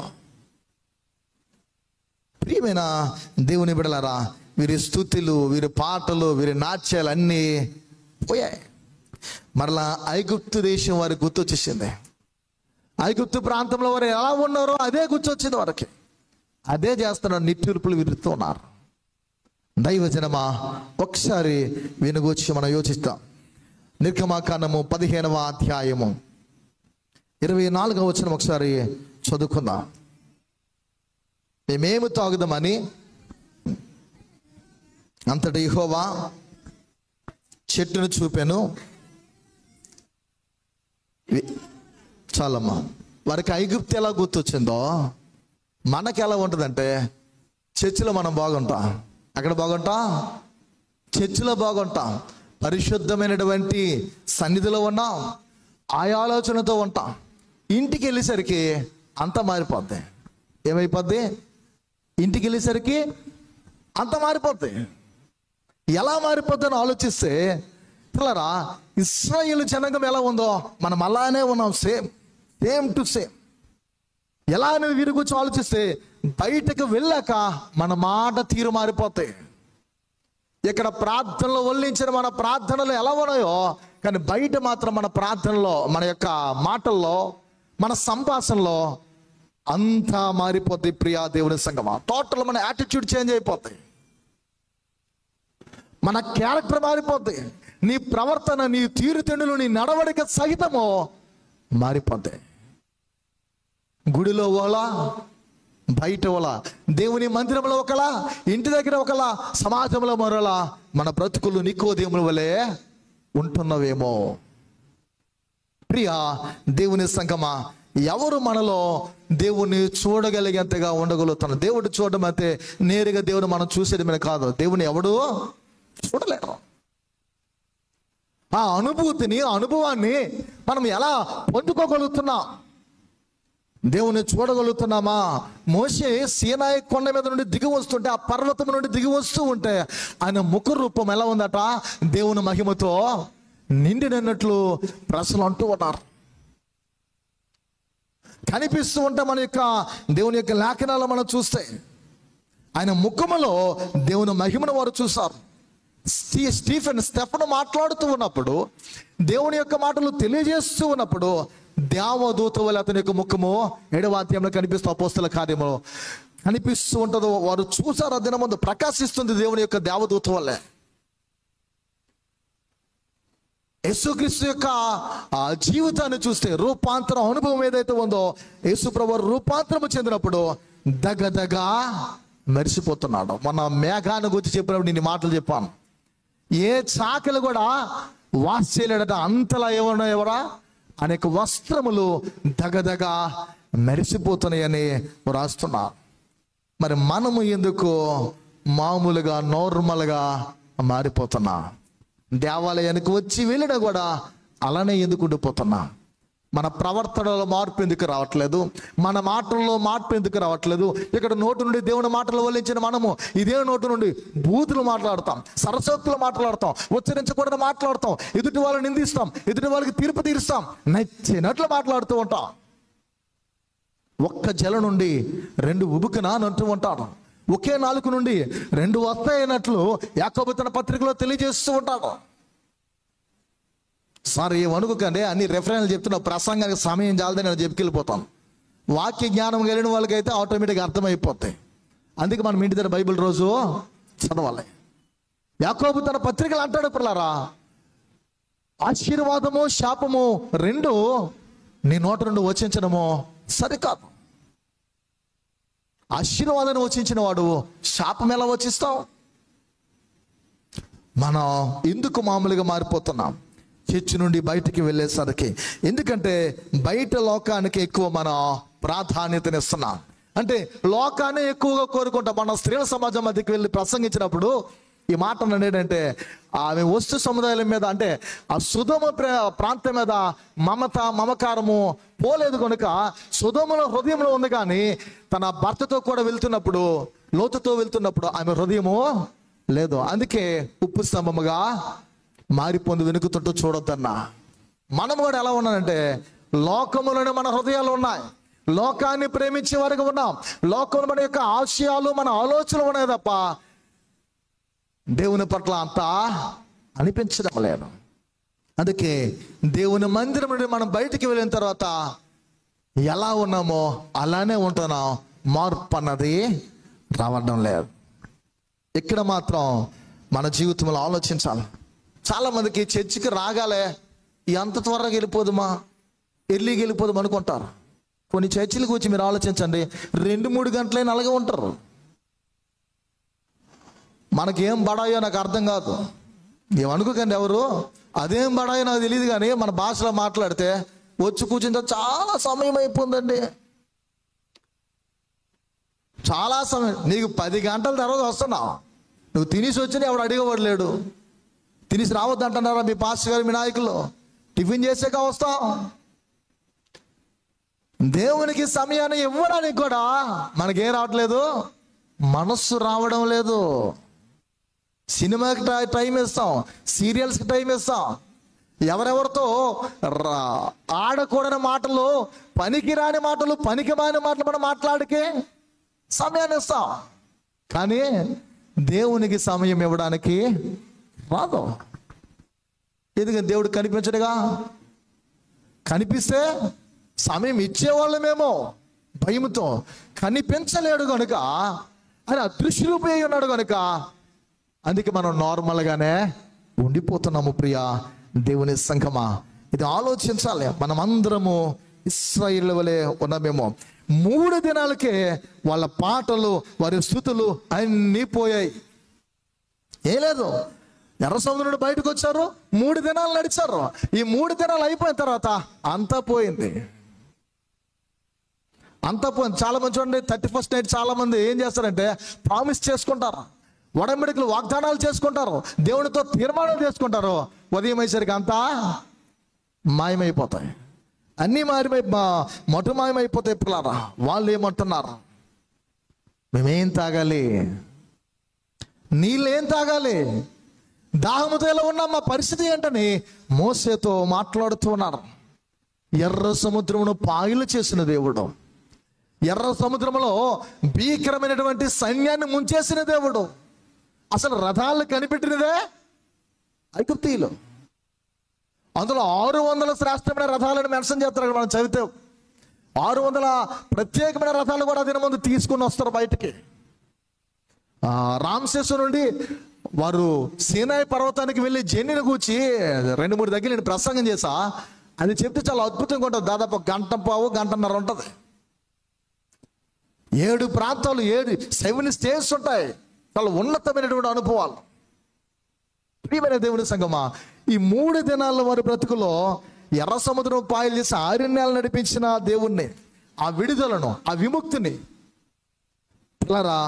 ప్రియమైన దేవుని బిడ్డలారా, వీరి స్తుతులు, వీరి పాటలు, వీరి నాట్యాలు అన్నీ పోయాయి. మరలా ఐగుప్తు దేశం వారికి గుర్తొచ్చేసింది. ఐగుప్తు ప్రాంతంలో వారు ఎలా ఉన్నారో అదే గుర్తొచ్చింది వారికి. అదే చేస్తున్నారు, నిట్టూర్పులు విరుస్తూ ఉన్నారు. దైవజనమా, ఒకసారి వీని గురించి మనం యోచిస్తాం. నిర్గమాకాండము 15వ అధ్యాయము 24వ వచనం ఒకసారి చదువుకుందాం. మేమేమి తాగుదామని అంతటి యెహోవా చెట్టును చూపాను. చాలమ్మా, వారికి ఐగుప్తు ఎలా గుర్తొచ్చిందో మనకి ఎలా ఉంటుందంటే, చర్చిలో మనం బాగుంటాం. అక్కడ బాగుంటాం, చర్చిలో బాగుంటాం, పరిశుద్ధమైనటువంటి సన్నిధిలో ఉన్నాం, ఆ ఆలోచనతో ఉంటాం. ఇంటికి వెళ్ళేసరికి అంత మారిపోద్ది. ఏమైపోద్ది? ఇంటికి వెళ్ళేసరికి అంత మారిపోద్ది. ఎలా మారిపోద్దని ఆలోచిస్తే, పిల్లరా, ఇశ్రాయేలు జనాంగం ఎలా ఉందో మనం అలానే ఉన్నాం. Same to same. ఎలా అని వీరి గురించి ఆలోచిస్తే బయటకు వెళ్ళాక మన మాట తీరు మారిపోతాయి. ఇక్కడ ప్రార్థనలో వల్లించిన మన ప్రార్థనలు ఎలా ఉన్నాయో, కానీ బయట మాత్రం మన ప్రార్థనలో, మన యొక్క మాటల్లో, మన సంభాషణలో అంతా మారిపోతాయి. ప్రియా దేవుని సంగమా, టోటల్ మన యాటిట్యూడ్ చేంజ్ అయిపోతాయి, మన క్యారెక్టర్ మారిపోతాయి, నీ ప్రవర్తన, నీ తీరుతెన్నులు, నీ నడవడిక సహితము మారిపోతాయి. గుడిలో ఒకలా, బయట ఒకలా, దేవుని మందిరంలో ఒకలా, ఇంటి దగ్గర ఒకలా, సమాజంలో మరోలా మన బ్రతుకులు నికోదేముల వలె ఉంటున్నవేమో. ప్రియా దేవుని సంగమా, ఎవరు మనలో దేవుణ్ణి చూడగలిగేంతగా ఉండగలుగుతారు? దేవుడు చూడడం అయితే నేరుగా దేవుని మనం చూసేది మీద కాదు. దేవుని ఎవడు చూడలేరు. ఆ అనుభూతిని, అనుభవాన్ని మనం ఎలా పొందుకోగలుగుతున్నాం? దేవుని చూడగలుగుతున్నామా? మోషే సీనాయి కొండ మీద నుండి దిగి వస్తుంటే, ఆ పర్వతం నుండి దిగి వస్తూ ఉంటే ఆయన ముఖ రూపం ఎలా ఉందట? దేవుని మహిమతో నిండినట్లు ప్రజలు అంటూ ఉన్నారు. కనిపిస్తూ ఉంటే మన యొక్క దేవుని యొక్క లేఖనాలు మనం చూస్తే ఆయన ముఖములో దేవుని మహిమను వారు చూశారు. స్టెఫెను మాట్లాడుతూ ఉన్నప్పుడు, దేవుని యొక్క మాటలు తెలియజేస్తూ ఉన్నప్పుడు దేవదూత వల్ల అతని యొక్క ముఖము 7వ అధ్యాయంలో కనిపిస్తూ, అపోస్తల కార్యములో కనిపిస్తూ ఉంటుందో వారు చూసారు. ఆ దినం ముందు ప్రకాశిస్తుంది దేవుని యొక్క దేవదూత వల్లే. యేసుక్రీస్తు యొక్క ఆ జీవితాన్ని చూస్తే, రూపాంతరం అనుభవం ఏదైతే ఉందో, యేసు ప్రభువు రూపాంతరము చెందినప్పుడు దగదగా మెరిసిపోతున్నాడు. మన మేఘాన్ని గురించి చెప్పినప్పుడు నేను మాటలు చెప్పాను. ఏ చాకలు కూడా వాష్ చేయలేడట, అంతలా ఎవరా అనేక వస్త్రములు దగదగా మెరిసిపోతున్నాయని రాస్తున్నారు. మరి మనము ఎందుకు మామూలుగా నార్మల్గా మారిపోతున్నా? దేవాలయానికి వచ్చి వెళ్ళినా కూడా అలానే ఎందుకు ఉండిపోతున్నా? మన ప్రవర్తనలో మార్పు ఎందుకు రావట్లేదు? మన మాటల్లో మార్పు ఎందుకు రావట్లేదు? ఇక్కడ నోటు నుండి దేవుని మాటలు వల్లించిన మనము ఇదే నోటు నుండి బూతులు మాట్లాడతాం, సరస్వతులు మాట్లాడతాం, ఉచ్చరించకూడదు మాట్లాడతాం, ఎదుటి వాళ్ళని నిందిస్తాం, ఎదుటి వాళ్ళకి తీర్పు తీరుస్తాం, నచ్చినట్లు మాట్లాడుతూ ఉంటాం. ఒక్క జల నుండి 2 ఉబుకునా అంటూ ఉంటాడు. ఒకే నాలుక నుండి 2 వస్తాయన్నట్లు యాకోబు తన పత్రికలో తెలియజేస్తూ ఉంటాడు. సార్ ఏమనుకోకండి, అన్ని రెఫరెన్స్లు చెప్తున్నా, ప్రసంగానికి సమయం చాలదని నేను చెప్పుకెళ్ళిపోతాను. వాక్య జ్ఞానం కలిగిన వాళ్ళకైతే ఆటోమేటిక్గా అర్థమైపోతాయి. అందుకే మనం ఇంటి దగ్గర బైబిల్ రోజు చదవాలి. యాకోబు తన పత్రికలు అంటాడు, పిల్లరా, ఆశీర్వాదము శాపము రెండు నీ నోట నుండి వచించడము సరికాదు. ఆశీర్వాదాన్ని వచించిన వాడు శాపం ఎలా వచిస్తావు? మనం ఎందుకు మామూలుగా మారిపోతున్నాం చర్చి నుండి బయటికి వెళ్ళేసరికి? ఎందుకంటే బయట లోకానికి ఎక్కువ మనం ప్రాధాన్యతనిస్తున్నాం. అంటే లోకాన్ని ఎక్కువగా కోరుకుంటాం. మన స్త్రీల సమాజం మధ్యకి వెళ్ళి ప్రసంగించినప్పుడు ఈ మాట ఏంటంటే, ఆమె వస్తు సముదాయాల మీద, అంటే ఆ సుధమ ప్రాంతం మీద మమత మమకారము పోలేదు కనుక సుధముల హృదయంలో ఉంది, కానీ తన భర్తతో కూడా వెళ్తున్నప్పుడు, లోతుతో వెళ్తున్నప్పుడు ఆమె హృదయము లేదు. అందుకే ఉప్పు స్తంభముగా మారిపోంది వెనుకుతుంటూ చూడొద్దన్నా. మనం కూడా ఎలా ఉన్నానంటే, లోకములోనే మన హృదయాలు ఉన్నాయి, లోకాన్ని ప్రేమించే వారికి ఉన్నాం, లోకంలో మన యొక్క ఆశయాలు మన ఆలోచనలు ఉన్నాయి తప్ప దేవుని పట్ల అంతా అనిపించడం లేదు. అందుకే దేవుని మందిరం నుండి మనం బయటికి వెళ్ళిన తర్వాత ఎలా ఉన్నామో అలానే ఉంటున్నాం, మార్పు అన్నది రావడం లేదు. ఇక్కడ మాత్రం మన జీవితంలో ఆలోచించాలి. చాలామందికి చర్చికి రాగాలే ఎంత త్వరగా వెళ్ళిపోదుమా, ఎర్లీకి వెళ్ళిపోదాం అనుకుంటారు. కొన్ని చర్చిలకు వచ్చి మీరు ఆలోచించండి, 2-3 గంటలైనా అలాగే ఉంటారు. మనకేం బడాయో నాకు అర్థం కాదు, ఏమనుకోకండి ఎవరు, అదేం బడాయో నాకు తెలియదు, కానీ మన భాషలో మాట్లాడితే వచ్చి కూర్చుంటే చాలా సమయం అయిపోయిందండి, చాలా సమయం. నీకు 10 గంటల తర్వాత వస్తున్నావు, నువ్వు తినేసి వచ్చినా ఎవడు అడిగేవాడు, తినేసి రావద్దు అంటున్నారా మీ పాస్టర్ గారు, మీ నాయకులు? టిఫిన్ చేసాక వస్తాం. దేవునికి సమయాన్ని ఇవ్వడానికి కూడా మనకేం రావట్లేదు, మనస్సు రావడం లేదు. సినిమాకి టైం ఇస్తాం, సీరియల్స్కి టైం ఇస్తాం, ఎవరెవరితో ఆడకూడని మాటలు, పనికిరాని మాటలు, పనికిమాని మాటలు మనం మాట్లాడికే సమయాన్ని ఇస్తాం, కానీ దేవునికి సమయం ఇవ్వడానికి రాదు. ఎందుకంటే దేవుడు కనిపించడుగా. కనిపిస్తే సమయం ఇచ్చేవాళ్ళమేమో భయంతో, కనిపించలేడు కనుక, ఆయన అదృశ్యరూపై ఉన్నాడు కనుక, అందుకే మనం నార్మల్గానే ఉండిపోతున్నాము. ప్రియా దేవుని సంఘమా, ఇది ఆలోచించాలి. మనం అందరము ఇశ్రాయేలు వలె ఉన్నామేమో. 3 దినాలకే వాళ్ళ పాటలు, వారి స్తుతులు అన్నీ పోయాయి. ఏం లేదు, ఎర్ర సముద్రం నుండి బయటకు వచ్చారు, 3 దినాలు నడిచారు. ఈ 3 దినాలు అయిపోయిన తర్వాత అంతా పోయింది, అంతా పోయింది. చాలా మంది చూడండి, 31st నైట్ చాలా మంది ఏం చేస్తారంటే ప్రామిస్ చేసుకుంటారు, ఒడంబడికలు వాగ్దానాలు చేసుకుంటారు, దేవునితో తీర్మానాలు చేసుకుంటారు. ఉదయం అయ్యేసరికి అంతా మాయమైపోతాయి, అన్నీ మాయమైపోతాయి. పిల్లరా, వాళ్ళు ఏమంటున్నారు, మేమేం తాగాలి, నీళ్ళేం తాగాలి, దాహముతో ఎలా ఉన్నాం, మా పరిస్థితి ఏంటని మోసేతో మాట్లాడుతూ ఉన్నారు. ఎర్ర సముద్రమును పాయలు చేసిన దేవుడు, ఎర్ర సముద్రంలో భీకరమైనటువంటి సైన్యాన్ని ముంచేసిన దేవుడు, అసలు రథాలను కనిపెట్టినదే ఐగుప్తీయులు. అందులో 600 శ్రేష్టమైన రథాలను మెన్షన్ చేస్తారు. మనం చదివితే 600 ప్రత్యేకమైన రథాలు కూడా దీని ముందు తీసుకుని వస్తారు బయటికి. రామ్సేసు నుండి వారు సీనాయి పర్వతానికి వెళ్ళి జెన్నిని కూర్చి 2-3 దగ్గర నేను ప్రసంగం చేసా, అది చెప్తే చాలా అద్భుతంగా ఉంటుంది. దాదాపు 1.5-1.5 ఉంటుంది. 7 ప్రాంతాలు, 7 స్టేట్స్ ఉంటాయి. చాలా ఉన్నతమైనటువంటి అనుభవాలు. ప్రియమైన దేవుని సంగమా, ఈ 3 దినాల వారి బ్రతుకులో ఎర్ర సముద్రం పాయలు చేసి 6 నెలలు నడిపించిన దేవుణ్ణి, ఆ విడుదలను, ఆ విముక్తిని, పిల్లరా,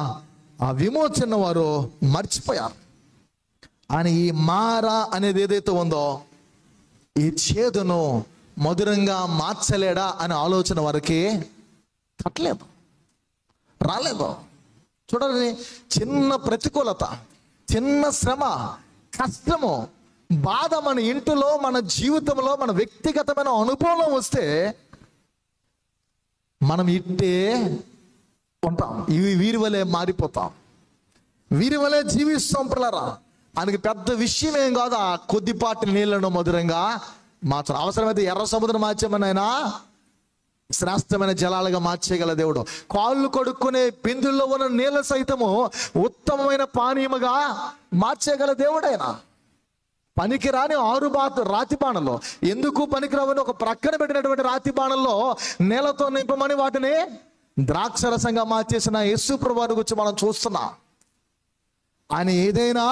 ఆ విమోచన వారు మర్చిపోయారు. ఆయన ఈ మార అనేది ఏదైతే ఉందో, ఈ చేదును మధురంగా మార్చలేడా అనే ఆలోచన వారికి తట్టలేదు, రాలేదు. చూడండి, చిన్న ప్రతికూలత, చిన్న శ్రమ, కష్టము, బాధ మన ఇంటిలో, మన జీవితంలో, మన వ్యక్తిగతమైన అనుభవం వస్తే మనం ఇట్టే ఉంటాం, వీరి వలె మారిపోతాం, వీరి వలె జీవిస్తాం. పిల్లరా, ఆయనకి పెద్ద విషయం ఏం కాదు ఆ కొద్దిపాటి నీళ్లను మధురంగా మార్చడం. అవసరమైతే ఎర్ర సముద్రం మార్చామని ఆయన శ్రేష్టమైన జలాలుగా మార్చేయగల దేవుడు. కాళ్ళు కొడుక్కునే బిందుల్లో ఉన్న నీళ్ళ సైతము ఉత్తమమైన పానీయముగా మార్చేయగల దేవుడైన. పనికిరాని 6 రాతి బాణంలో, ఎందుకు పనికిరావని ఒక ప్రక్కన పెట్టినటువంటి రాతి బాణంలో నీళ్ళతో నింపమని వాటిని ద్రాక్షరసంగా మార్చేసిన యేసు ప్రభువుని గురించి మనం చూస్తున్నాం. ఆయన ఏదైనా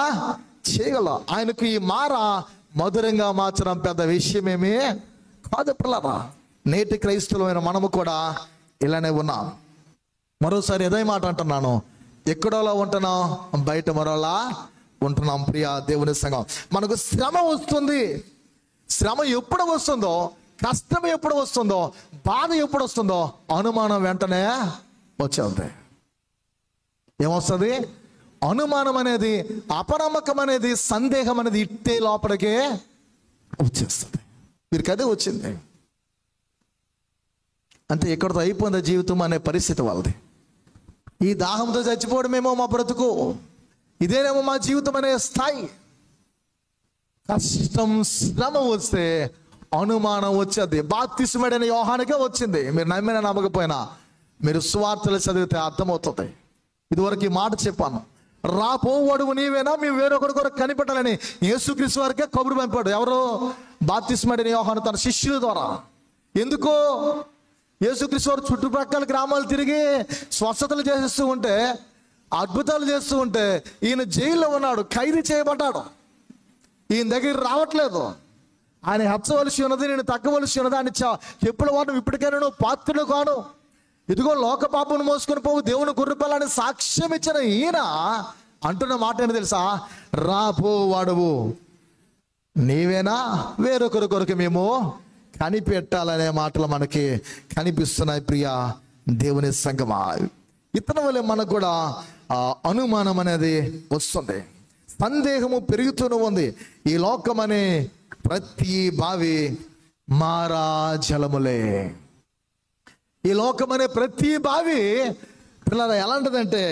చేయగల. ఆయనకు ఈ మార మధురంగా మార్చడం పెద్ద విషయమేమీ కాదు పిల్లరా. నేటి క్రైస్తవులైన మనము కూడా ఇలానే ఉన్నాం. మరోసారి ఏదో మాట అంటున్నాను, ఎక్కడోలా ఉంటున్నాం, బయట మరోలా ఉంటున్నాం. ప్రియ దేవుని సంఘం, మనకు శ్రమ వస్తుంది. శ్రమ ఎప్పుడు వస్తుందో, కష్టం ఎప్పుడు వస్తుందో, బాధ ఎప్పుడు వస్తుందో అనుమానం వెంటనే వచ్చేది. ఏమొస్తుంది? అనుమానం అనేది, అపనమ్మకం అనేది, సందేహం అనేది ఇట్టే లోపలికే వచ్చేస్తుంది. వీరికి అదే వచ్చింది. అంటే ఎక్కడితో అయిపోయింది జీవితం అనే పరిస్థితి వాళ్ళది. ఈ దాహంతో చచ్చిపోవడమేమో మా బ్రతుకు, ఇదేనేమో మా జీవితం అనే స్థాయి. కష్టం, శ్రమ వస్తే అనుమానం వచ్చేది. బాప్తిస్మడైన యోహానుకే వచ్చింది. మీరు నమ్మినా నమ్మకపోయినా మీరు సువార్తలు చదివితే అర్థమవుతుంది. ఇదివరకు ఈ మాట చెప్పాను, రాపోవడువు నీవేనా, మేము వేరొకరి కొరకు కనిపెట్టాలని యేసుక్రీస్తు వారికే కబురు పంపాడు. ఎవరు? బాప్తిస్మడైన యోహాను తన శిష్యుల ద్వారా. ఎందుకు? యేసుక్రీస్తు వారు చుట్టుపక్కల గ్రామాలు తిరిగి స్వస్థతలు చేస్తూ ఉంటే, అద్భుతాలు చేస్తూ ఉంటే, ఈయన జైల్లో ఉన్నాడు, ఖైదీ చేయబడ్డాడు. ఈయన దగ్గర రావట్లేదు. ఆయన హెచ్చవలసి ఉన్నది, నేను తగ్గవలసి ఉన్నది. ఆయన చెప్పుల వాడు ఇప్పటికైనా పాత్రుడు కాను, ఇదిగో లోక పాపను మోసుకొని పోవు దేవుని గుర్రపిల్లని సాక్ష్యం ఇచ్చిన ఈయన అంటున్న మాట ఏంటి తెలుసా? రాపోవాడువు నీవేనా, వేరొకరి కొరకు మేము కనిపెట్టాలనే మాటలు మనకి కనిపిస్తున్నాయి. ప్రియ దేవుని సంగమా, ఇతని వల్ల మనకు కూడా అనుమానం అనేది వస్తుంది. సందేహము పెరుగుతూనే ఉంది. ఈ లోకం అనే ప్రతి బావి మారా జలములే. ఈ లోకం అనే ప్రతి బావి పిల్లల ఎలాంటిదంటే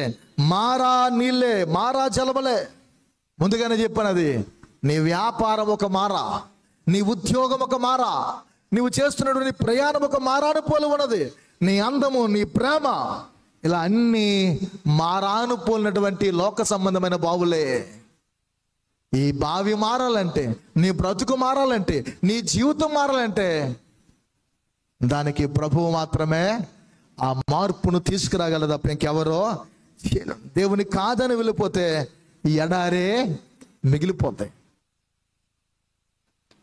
మారా నీళ్ళే, మారా జలములే. ముందుగానే చెప్పాను, అది నీ వ్యాపారం ఒక మారా, నీ ఉద్యోగం ఒక మారా, నువ్వు చేస్తున్నటువంటి ప్రయాణం ఒక మారాను పోలి ఉన్నది. నీ అందము, నీ ప్రేమ, ఇలా అన్ని మారాను పోలినటువంటి లోక సంబంధమైన బావులే. ఈ బావి మారాలంటే, నీ బ్రతుకు మారాలంటే, నీ జీవితం మారాలంటే దానికి ప్రభువు మాత్రమే ఆ మార్పును తీసుకురాగలదు. తప్ప ఇంకెవరో దేవుని కాదని వెళ్ళిపోతే ఎడారే మిగిలిపోతాయి.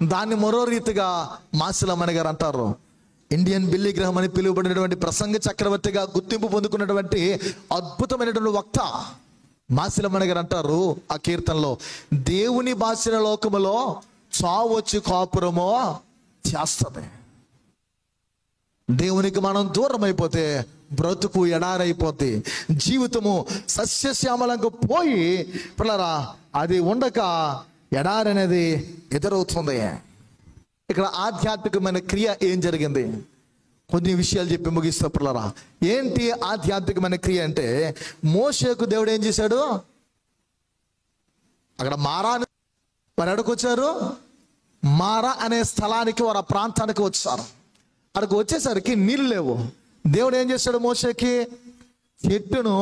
దాన్ని మరో రీతిగా మాసిలమ్మని గారు అంటారు. ఇండియన్ బిల్లీ గ్రహం అని పిలువబడినటువంటి ప్రసంగ చక్రవర్తిగా గుర్తింపు పొందుకున్నటువంటి అద్భుతమైనటువంటి వక్త మాసిలమ్మని గారు అంటారు ఆ కీర్తనలో, దేవుని భాషల లోకములో చావొచ్చి కాపురమో చేస్తుంది. దేవునికి మనం దూరం అయిపోతే బ్రతుకు ఎడారైపోతే, జీవితము సస్యశ్యామలంగా పోయి పిల్లరా అది ఉండక ఎడారి అనేది ఎదురవుతుంది. ఇక్కడ ఆధ్యాత్మికమైన క్రియ ఏం జరిగింది? కొన్ని విషయాలు చెప్పి ముగిస్తా పిల్లరా. ఏంటి ఆధ్యాత్మికమైన క్రియ అంటే, మోషేకు దేవుడు ఏం చేశాడు? అక్కడ మారా వారు ఎక్కడికొచ్చారు? మారా అనే స్థలానికి, వారు ఆ ప్రాంతానికి వచ్చారు. అక్కడికి వచ్చేసరికి నీళ్ళు లేవు. దేవుడు ఏం చేశాడు? మోషేకి చెట్టును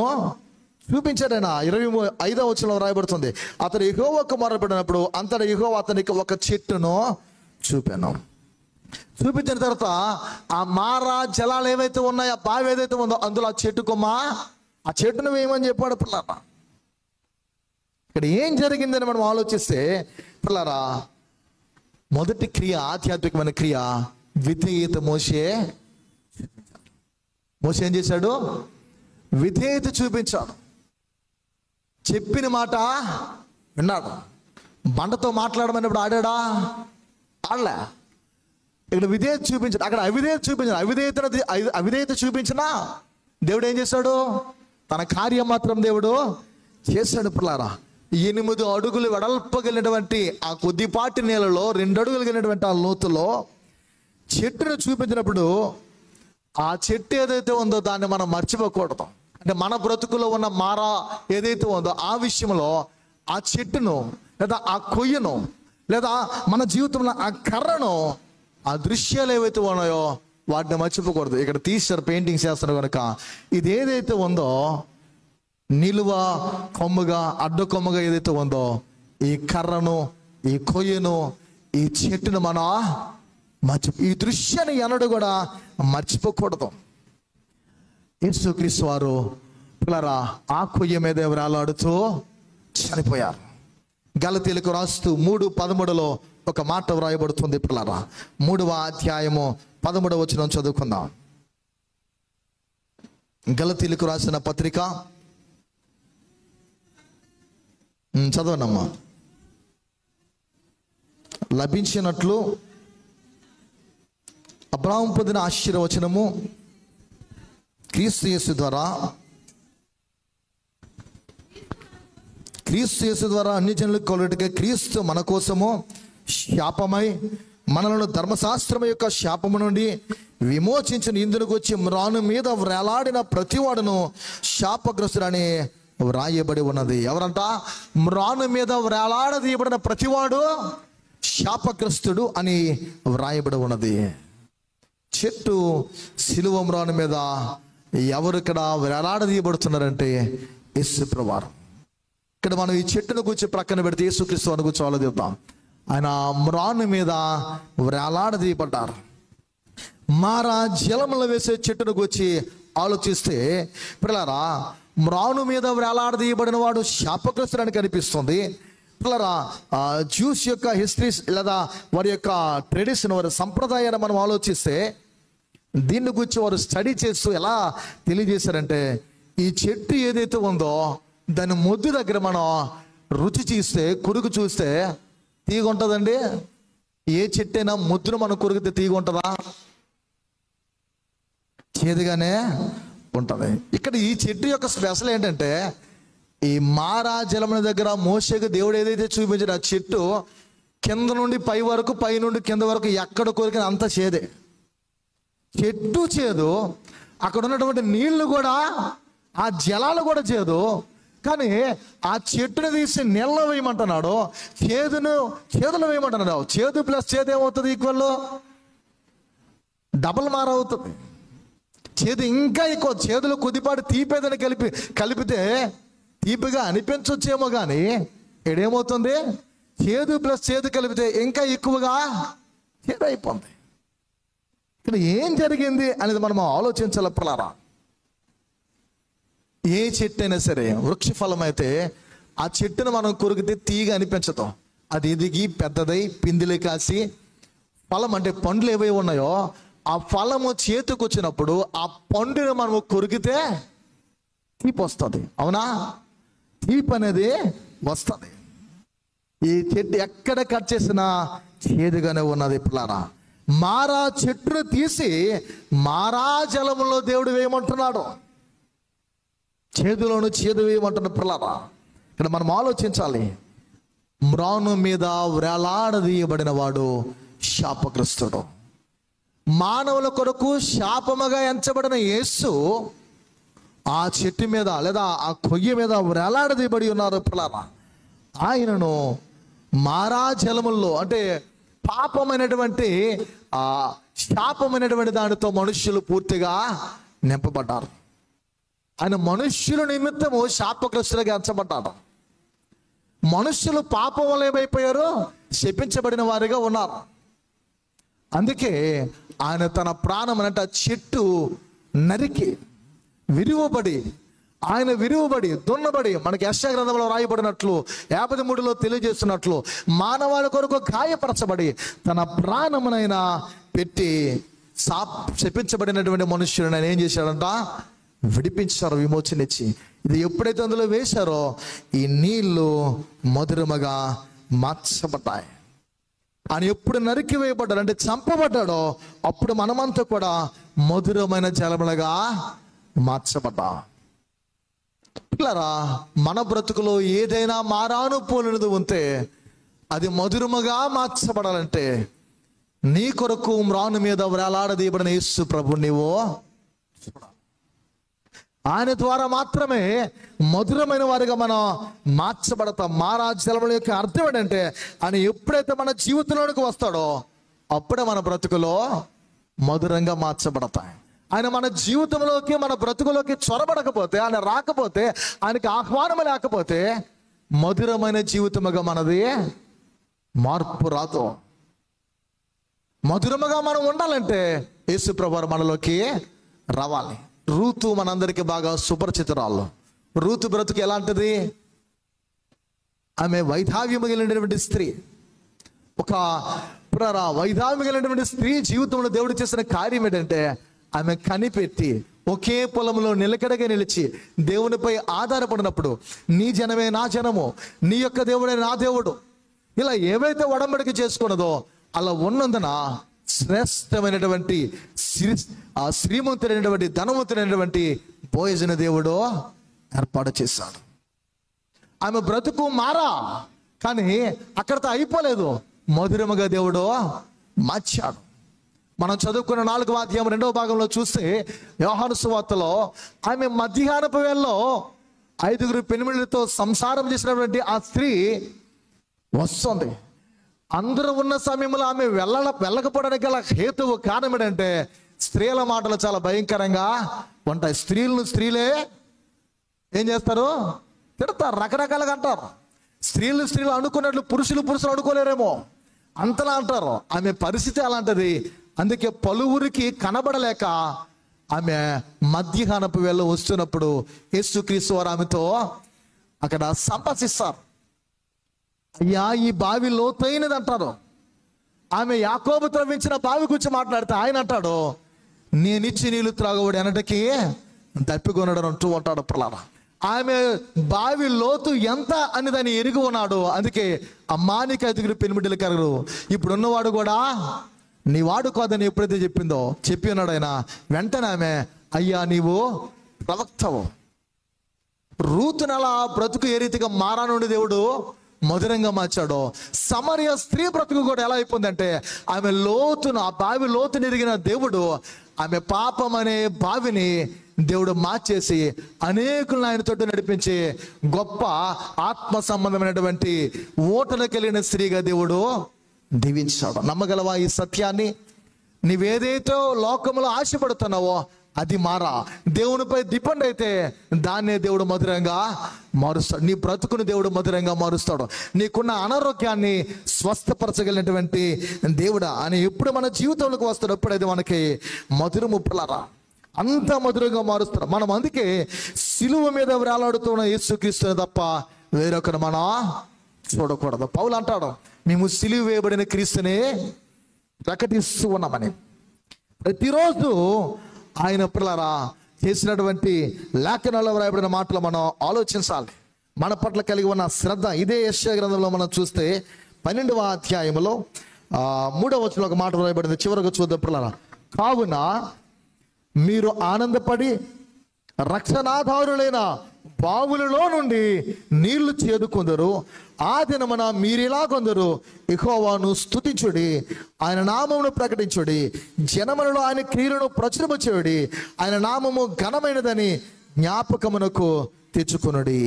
చూపించాడు. ఆయన 25వ వచనంలో రాయబడుతుంది, అతడు యెహోవాకు మొరపెట్టినప్పుడు అంతటా యెహోవా అతనికి ఒక చెట్టును చూపాను. చూపించిన తర్వాత ఆ మారా జలాలు ఏవైతే ఉన్నాయో, ఆ బావి ఏదైతే ఉందో అందులో ఆ చెట్టు కొమ్మ, ఆ చెట్టును వేయమని చెప్పాడు. పిల్లరా ఇక్కడ ఏం జరిగిందని మనం ఆలోచిస్తే పిల్లరా, మొదటి క్రియ, ఆధ్యాత్మికమైన క్రియ విధేయత. మోషే ఏం చేశాడు? విధేయత చూపించాడు. చెప్పిన మాట విన్నాడు. బండతో మాట్లాడమన్నప్పుడు ఆడాడా? ఆడలే. ఇక్కడ విధేయత చూపించాడు, అక్కడ అవిధేయత చూపించాడు. అవిధేయత చూపించినా దేవుడు ఏం చేశాడు? తన కార్యం మాత్రం దేవుడు చేశాడు. పిల్లారా 8 అడుగులు వెడల్పగలిగినటువంటి ఆ కొద్దిపాటి నేలలో 2 అడుగులు కలిగినటువంటి ఆ లోతులో చెట్టును చూపించినప్పుడు ఆ చెట్టు ఏదైతే ఉందో దాన్ని మనం మర్చిపోకూడదు. అంటే మన బ్రతుకులో ఉన్న మారా ఏదైతే ఉందో ఆ విషయంలో ఆ చెట్టును, లేదా ఆ కొయ్యను, లేదా మన జీవితంలో ఆ కర్రను, ఆ దృశ్యాలు ఏవైతే ఉన్నాయో వాటిని మర్చిపోకూడదు. ఇక్కడ తీశారు, పెయింటింగ్స్ చేస్తారు కనుక ఇది ఏదైతే ఉందో నిలువ కొమ్ముగా అడ్డ కొమ్ముగా ఏదైతే ఉందో ఈ కర్రను, ఈ కొయ్యను, ఈ చెట్టును మనం ఈ దృశ్యాన్ని ఎన్నడూ కూడా మర్చిపోకూడదు. యేసుక్రీస్తు వారు పిల్లరా ఆ కొయ్య మీద వేలాడుతూ చనిపోయారు. గలతీయులకు రాస్తూ 3:13 ఒక మాట వ్రాయబడుతుంది పిల్లరా. 3వ అధ్యాయము 13వ వచనం చదువుకుందాం. గలతీయులకు రాసిన పత్రిక చదవనమ్మా. లభించినట్లు అబ్రాహాము పొందిన ఆశీర్వచనము క్రీస్తు యేసు ద్వారా అన్ని జనులకు కలుగుటకై క్రీస్తు మన కోసము శాపమై మనలను ధర్మశాస్త్రం యొక్క శాపము నుండి విమోచించిన ఇందుకు వచ్చి మ్రాను మీద వ్రేలాడిన ప్రతివాడును శాపగ్రస్తుడని వ్రాయబడి ఉన్నది. ఎవరంట? మ్రాను మీద వ్రేలాడదీయబడిన ప్రతివాడు శాపగ్రస్తుడు అని వ్రాయబడి ఉన్నది. చెట్టు సిలువ మ్రాను మీద ఎవరు ఇక్కడ వేలాడదీయబడుతున్నారంటే యేసు ప్రభువారు. ఇక్కడ మనం ఈ చెట్టును కూర్చి ప్రక్కన పెడితే యేసుక్రీస్తు అని కూర్చో ఆలోచిద్దాం. ఆయన మ్రాను మీద వేలాడదీయబడ్డారు. మారా జలములు వేసే చెట్టును కూర్చి ఆలోచిస్తే పిల్లరా మ్రాను మీద వేలాడదీయబడిన వాడు శాపగ్రస్తుడని కనిపిస్తుంది. పిల్లరా జ్యూస్ యొక్క హిస్టరీస్ లేదా వారి యొక్క ట్రెడిషన్, వారి సంప్రదాయాన్ని మనం ఆలోచిస్తే దీన్ని గురించి వారు స్టడీ చేస్తూ ఎలా తెలియజేశారంటే ఈ చెట్టు ఏదైతే ఉందో దాని మొద్దు దగ్గర మనం రుచి చూస్తే, కురుకు చూస్తే తీగ ఉంటుందండి. ఏ చెట్టు అయినా మొద్దును మనం కురికితే తీగ ఉంటుందా? చేదుగానే ఉంటుంది. ఇక్కడ ఈ చెట్టు యొక్క స్పెషల్ ఏంటంటే ఈ మారా జలముల దగ్గర మోషేకు దేవుడు ఏదైతే చూపించాడు ఆ చెట్టు కింద నుండి పై వరకు, పై నుండి కింద వరకు ఎక్కడ కోరికన అంత చేదే. చెట్టు చేదు, అక్కడ ఉన్నటువంటి నీళ్లు కూడా, ఆ జలాలు కూడా చేదు. కానీ ఆ చెట్టును తీసి నీళ్ళలో వేయమంటున్నాడు, చేదులో వేయమంటున్నాడు. చేదు ప్లస్ చేదు ఏమవుతుంది? ఈక్వల్ డబుల్ మారవుతుంది. చేదు ఇంకా ఎక్కువ, చేదులో కొద్దిపాటి తీపేదని కలిపితే తీపిగా అనిపించొచ్చేమో కానీ ఇడేమవుతుంది? చేదు ప్లస్ చేదు కలిపితే ఇంకా ఎక్కువగా చేదు అయిపోతుంది. ఇక్కడ ఏం జరిగింది అనేది మనం ఆలోచించాలి పిల్లరా. ఏ చెట్టు అయినా సరే వృక్షఫలం అయితే ఆ చెట్టును మనం కొరికితే తీగ అనిపించదు. అది ఎదిగి పెద్దదై పిందిలే కాసి ఫలం అంటే పండ్లు ఏవై ఉన్నాయో ఆ ఫలము చేతికి వచ్చినప్పుడు ఆ పండుని మనం కొరికితే తీపి వస్తుంది. అవునా? తీపి అనేది వస్తుంది. ఈ చెట్టు ఎక్కడ కట్ చేసినా చేదుగానే ఉన్నది పిల్లరా. మారా చెట్టును తీసి మారా జలములో దేవుడు వేయమంటున్నాడు. చేదులోను చేదు వేయమంటున్న పిల్లరా. ఇక్కడ మనం ఆలోచించాలి. మ్రాను మీద వేలాడదీయబడిన వాడు శాపగ్రస్తుడు. మానవుల కొరకు శాపముగా ఎంచబడిన యేసు ఆ చెట్టు మీద లేదా ఆ కొయ్య మీద వేలాడదీయబడి ఉన్నారు పిల్లరా. ఆయనను మారా జలముల్లో అంటే పాపమైనటువంటి ఆ శాపమైనటువంటి దానితో మనుష్యులు పూర్తిగా నింపబడ్డారు. ఆయన మనుష్యుల నిమిత్తము శాపగ్రస్తులుగా ఎంచబడ్డాడు. మనుష్యులు పాపం వల్ల ఏమైపోయారు? శపించబడిన వారిగా ఉన్నారు. అందుకే ఆయన తన ప్రాణం అంటే చెట్టు నరికి విరువబడి, ఆయన విరువబడి దున్నబడి మనకి యెషయా గ్రంథంలో రాయబడినట్లు 53లో తెలియజేస్తున్నట్లు మానవాళి కొరకు గాయపరచబడి తన ప్రాణమునైనా పెట్టి శపించబడినటువంటి మనుష్యులను ఆయన ఏం చేశాడంట? విడిపించారు, విమోచన ఇచ్చి. ఇది ఎప్పుడైతే అందులో వేశారో ఈ నీళ్లు మధురముగా మార్చబడ్డాయి. ఆయన ఎప్పుడు నరికి వేయబడ్డాడు అంటే చంపబడ్డాడో అప్పుడు మనమంతా కూడా మధురమైన జలములుగా మార్చబడ్డా. పిల్లరా, మన బ్రతుకులో ఏదైనా మారాను పోలినది ఉంటే అది మధురముగా మార్చబడాలంటే నీ కొరకు మ్రాను మీద వేలాడదీయబడిన యేసు ప్రభు నీవు ఆయన ద్వారా మాత్రమే మధురమైన వారిగా మనం మార్చబడతాం. మారా జలముల యొక్క అర్థం ఏంటంటే ఆయన ఎప్పుడైతే మన జీవితంలోనికి వస్తాడో అప్పుడే మన బ్రతుకులో మధురంగా మార్చబడతాయి. ఆయన మన జీవితంలోకి, మన బ్రతుకులోకి చొరబడకపోతే, ఆయన రాకపోతే, ఆయనకి ఆహ్వానం లేకపోతే మధురమైన జీవితముగా మనది మార్పు రాదు. మధురముగా మనం ఉండాలంటే యేసు ప్రభువు మనలోకి రావాలి. రూతు మనందరికీ బాగా సుపరిచితురాలు. రూతు బ్రతుకు ఎలాంటిది? ఆమె వైధావ్యం కలిగినటువంటి స్త్రీ. ఒక వైధావ్యం కలిగినటువంటి స్త్రీ జీవితంలో దేవుడు చేసిన కార్యం ఏంటంటే, ఆమె కనిపెట్టి ఒకే పొలంలో నిలకడగా నిలిచి దేవునిపై ఆధారపడినప్పుడు, నీ జనమే నా జనము, నీ యొక్క దేవుడే నా దేవుడు, ఇలా ఏవైతే ఒడంబడిక చేసుకున్నదో అలా ఉన్నందున శ్రేష్టమైనటువంటి శ్రీమంతుడైనటువంటి ధనవంతుడైనటువంటి బోయజును దేవుడు ఏర్పాటు చేశాడు. ఆమె బ్రతుకు మారా, కానీ అక్కడితో అయిపోలేదు, మధురముగా దేవుడు మార్చాడు. మనం చదువుకున్న 4వ అధ్యాయం 2వ భాగంలో చూస్తే యోహాను సువార్తలో ఆమె మధ్యాహ్నపు వేళలో 5 పెనిమిళ్ళతో సంసారం చేసినటువంటి ఆ స్త్రీ వస్తుంది. అందరూ ఉన్న సమయంలో ఆమె వెళ్ళకపోవడానికి గల హేతువు కారణం ఏంటంటే, స్త్రీల మాటలు చాలా భయంకరంగా ఉంటాయి. స్త్రీలే ఏం చేస్తారు? తిడతారు, రకరకాలుగా అంటారు. స్త్రీలు అనుకున్నట్లు పురుషులు అనుకోలేరేమో, అంతలా అంటారు. ఆమె పరిస్థితి అలాంటిది. అందుకే పలువురికి కనబడలేక ఆమె మధ్యాహ్నపు వేళ వస్తున్నప్పుడు యేసుక్రీస్తు వారు ఆమెతో అక్కడ సంభాషిస్తారు. అయ్యా, ఈ బావి లోతైనది అంటారు. ఆమె యాకోబు త్రవ్వించిన బావి గురించి మాట్లాడితే ఆయన అంటాడు, నేనిచ్చి నీళ్లు త్రాగబడి అనటకి దప్పికొనడం అంటూ ఉంటాడు. ప్రలాన ఆమె బావి లోతు ఎంత అని దాన్ని ఎరిగి ఉన్నాడు. అందుకే అమ్మానికి 5 పెనిమిటిలు కలరు. ఇప్పుడు ఉన్నవాడు కూడా నీ వాడు కాదని ఎప్పుడైతే చెప్పి ఉన్నాడు ఆయన, వెంటనే ఆమె, అయ్యా నీవు ప్రవక్తవు. రూతును అలా బ్రతుకు ఏ రీతిగా మారా నుండి దేవుడు మధురంగా మార్చాడో, సమరయ స్త్రీ బ్రతుకు కూడా ఎలా అయిపోయిందంటే, ఆమె లోతును, ఆ బావి లోతుని ఎరిగిన దేవుడు ఆమె పాపం అనే బావిని దేవుడు మార్చేసి అనేకులను ఆయన తోటి నడిపించి గొప్ప ఆత్మ సంబంధమైనటువంటి ఓటను కలిగిన స్త్రీగా దేవుడు దీవించాడు. నమ్మగలవా ఈ సత్యాన్ని? నీవేదైతే లోకంలో ఆశపడుతున్నావో అది మారా. దేవునిపై డిపెండ్ అయితే దాన్నే దేవుడు మధురంగా మారుస్తాడు. నీ బ్రతుకుని దేవుడు మధురంగా మారుస్తాడు. నీకున్న అనారోగ్యాన్ని స్వస్థపరచగలిగినటువంటి దేవుడా అని ఎప్పుడు మన జీవితంలోకి వస్తాడు, ఎప్పుడైతే మనకి మధురముప్పులరా అంత మధురంగా మారుస్తాడు. మనం అందుకే సిలువ మీద వేలాడుతున్న యేసుక్రీస్తుని తప్ప వేరొకరు మనం చూడకూడదు. పౌలు అంటాడు, మేము సిలువ వేయబడిన క్రీస్తునే ప్రకటిస్తూ ఉన్నామని. ప్రతిరోజు ఆయన పిల్లరా చేసినటువంటి లేఖనాల్లో వ్రాయబడిన మాటలు మనం ఆలోచించాలి. మన పట్ల కలిగి ఉన్న శ్రద్ధ. ఇదే యెషయా గ్రంథంలో మనం చూస్తే 12వ అధ్యాయంలో 3వ వచనంలో ఒక మాట వ్రాయబడింది. చివరకు చూద్దాం పిల్లరా. కావున మీరు ఆనందపడి రక్షణాధారులైన బావులలో నుండి నీళ్లు చేదుకొందరు. ఆ దినమున మీరిలా కొందరు యెహోవాను స్తుతించుడి, ఆయన నామమును ప్రకటించుడి, జనములలో ఆయన క్రియలను ప్రచురము చేయుడి, ఆయన నామము ఘనమైనదని జ్ఞాపకమునకు తెచ్చుకొనుడి.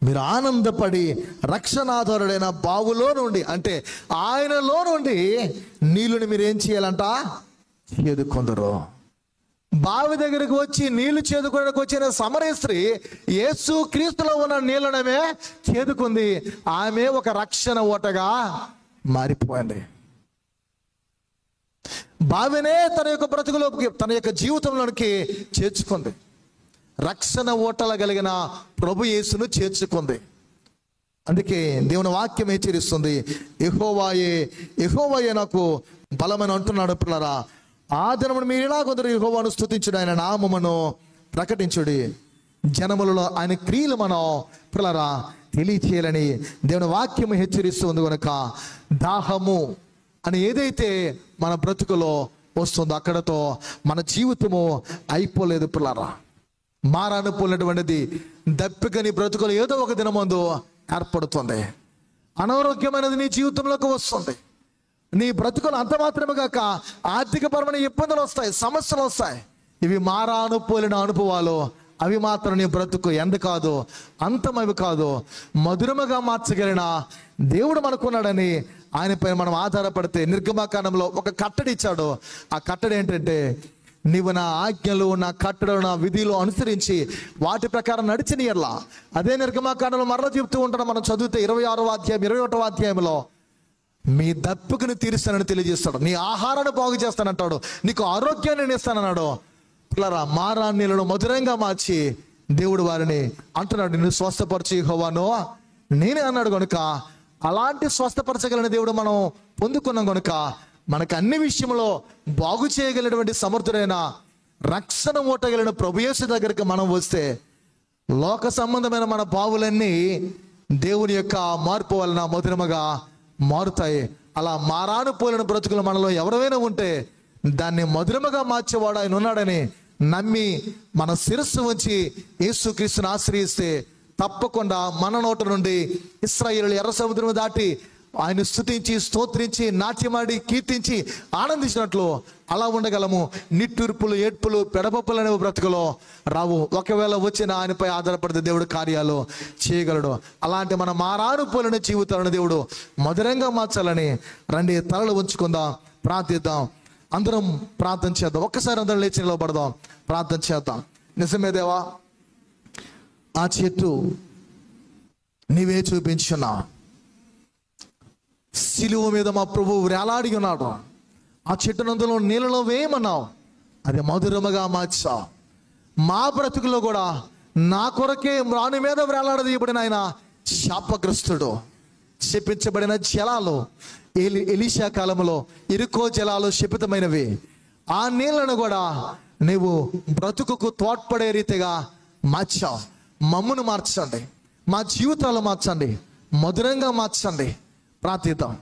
మీరు ఆనందపడి రక్షణాధారుడైన బావులో నుండి, అంటే ఆయనలో నుండి నీళ్ళని మీరు ఏం చేయాలంట? చేదుకొందరు. బావి దగ్గరికి వచ్చి నీళ్లు చేదుకోవడానికి వచ్చిన సమరయ స్త్రీ యేసు క్రీస్తులో ఉన్న నీళ్ళనమే చేదుకుంది. ఆమె ఒక రక్షణ ఓటగా మారిపోయింది. బావినే తన యొక్క బ్రతుకులోకి, తన యొక్క జీవితంలోనికి చేర్చుకుంది. రక్షణ ఓటల కలిగిన ప్రభు యేసును చేర్చుకుంది. అందుకే దేవుని వాక్యం హెచ్చరిస్తుంది, యెహోవాయే నాకు బలమని అంటున్నాడు. పిల్లరా, ఆ దినమును మీరు ఇలా కొందరు యెహోవాను స్తుతించుడు, ఆయన నామమును ప్రకటించుడి, జనములలో ఆయన క్రియలు మనం పిల్లరా తెలియచేయాలని దేవుని వాక్యము హెచ్చరిస్తుంది. కనుక దాహము అని ఏదైతే మన బ్రతుకులో వస్తుందో అక్కడతో మన జీవితము అయిపోలేదు. పిల్లరా, మారాను పోలినటువంటిది దప్పికని బ్రతుకులు ఏదో ఒక దినమందు ఏర్పడుతుంది. అనారోగ్యమైనది నీ జీవితంలోకి వస్తుంది. నీ బ్రతుకులు అంత మాత్రమే కాక ఆర్థికపరమైన ఇబ్బందులు వస్తాయి, సమస్యలు వస్తాయి. ఇవి మారాను పోలిన అనుభవాలు. అవి మాత్రం నీ బ్రతుకు ఎందు కాదు, అంతం అవి కాదు, మధురముగా మార్చగలిగిన దేవుడు మనకున్నాడని ఆయనపై మనం ఆధారపడితే నిర్గమాకాండంలో ఒక కట్టడి ఇచ్చాడు. ఆ కట్టడి ఏంటంటే, నీవు నా ఆజ్ఞలు, నా కట్టడలు, నా విధిలో అనుసరించి వాటి ప్రకారం నడిచిన ఎడల, అదే నిర్గమాకాండంలో మరలా చెప్తూ ఉంటాడు మనం చదివితే 26వ అధ్యాయం 21వ అధ్యాయంలో, మీ దప్పుకుని తీరుస్తానని తెలియజేస్తాడు. నీ ఆహారాన్ని బాగు చేస్తానంటాడు, నీకు ఆరోగ్యాన్ని నేను ఇస్తానన్నాడు. పిల్లరా, మారా నీళ్ళను మధురంగా మార్చి దేవుడు వారిని అంటున్నాడు, నిన్ను స్వస్థపరిచి యెహోవాను నేనే అన్నాడు. కనుక అలాంటి స్వస్థపరచగలిగిన దేవుడు మనం పొందుకున్నాం. కనుక మనకు అన్ని విషయంలో బాగు చేయగలిగినటువంటి సమర్థుడైన, రక్షణ మూటగలిగిన ప్రభు యేసు దగ్గరికి మనం వస్తే లోక సంబంధమైన మన బావులన్నీ దేవుని యొక్క మార్పు వలన మధురముగా మారుతాయి. అలా మారాను పోలిన బ్రతుకులు మనలో ఎవరైనా ఉంటే దాన్ని మధురముగా మార్చేవాడు ఆయన ఉన్నాడని నమ్మి మన శిరస్సు ఉంచి యేసుక్రీస్తుని ఆశ్రయిస్తే తప్పకుండా మన నోట నుండి ఇశ్రాయేలు ఎర్ర సముద్రం దాటి ఆయన స్తుతించి, స్తోత్రించి, నాట్యమాడి, కీర్తించి ఆనందించినట్లు అలా ఉండగలము. నిట్టూర్పులు, ఏడ్పులు, పెడపప్పులు అనేవి బ్రతుకులో రావు. ఒకవేళ వచ్చిన ఆయనపై ఆధారపడితే దేవుడు కార్యాలు చేయగలడు. అలాంటి మన మారాను పోలిన జీవితాలను దేవుడు మధురంగా మార్చాలని రండి, తలలు ఉంచుకుందాం, ప్రార్థిద్దాం. అందరం ప్రార్థన చేద్దాం. ఒక్కసారి అందరం లేచి నిలబడదాం, ప్రార్థన చేద్దాం. నిజమే దేవా, ఆ చెట్టు నీవే చూపించున్నా, సిలువ మీద మా ప్రభువు వేలాడి ఉన్నాడు. ఆ చెట్టునందులో నీళ్ళలో వేయమన్నావు, అది మధురముగా మార్చావు. మా బ్రతుకులో కూడా నా కొరకే రాణి మీద వేలాడదీయబడిన ఆయన శాపగ్రస్తుడు, శపించబడిన జలాలు, ఎలీషా కాలంలో ఇరుకో జలాలు శపితమైనవి. ఆ నీళ్లను కూడా నీవు బ్రతుకుకు తోడ్పడే రీతిగా మార్చావు. మమ్మును మార్చండి, మా జీవితాలు మార్చండి, మధురంగా మార్చండి. ప్రార్థిద్దాం.